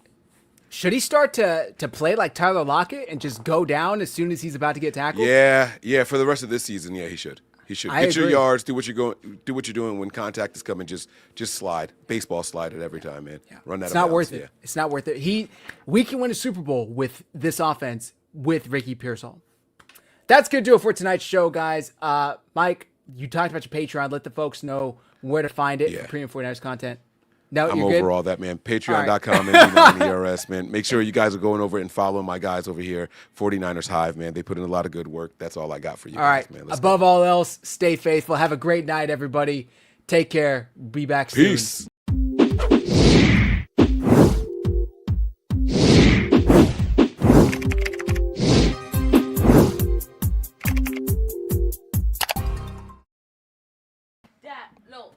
S2: Should he start to play like Tyler Lockett and just go down as soon as he's about to get tackled?
S1: Yeah. For the rest of this season, yeah, he should. Get your yards, do what you're doing when contact is coming. Just slide, baseball slide it every time, man. Yeah. Run that.
S2: It's not worth it. It's not worth it. We can win a Super Bowl with this offense with Ricky Pearsall. That's gonna do it for tonight's show, guys. Mike, you talked about your Patreon. Let the folks know where to find it for premium 49ers content. No,
S1: I'm
S2: over
S1: good? All that, man. Patreon.com and 49ers, man. Make sure you guys are going over and following my guys over here, 49ers Hive, man. They put in a lot of good work. That's all I got for you guys, man.
S2: Above all else, stay faithful. Have a great night, everybody. Take care. Be back soon.
S1: Peace.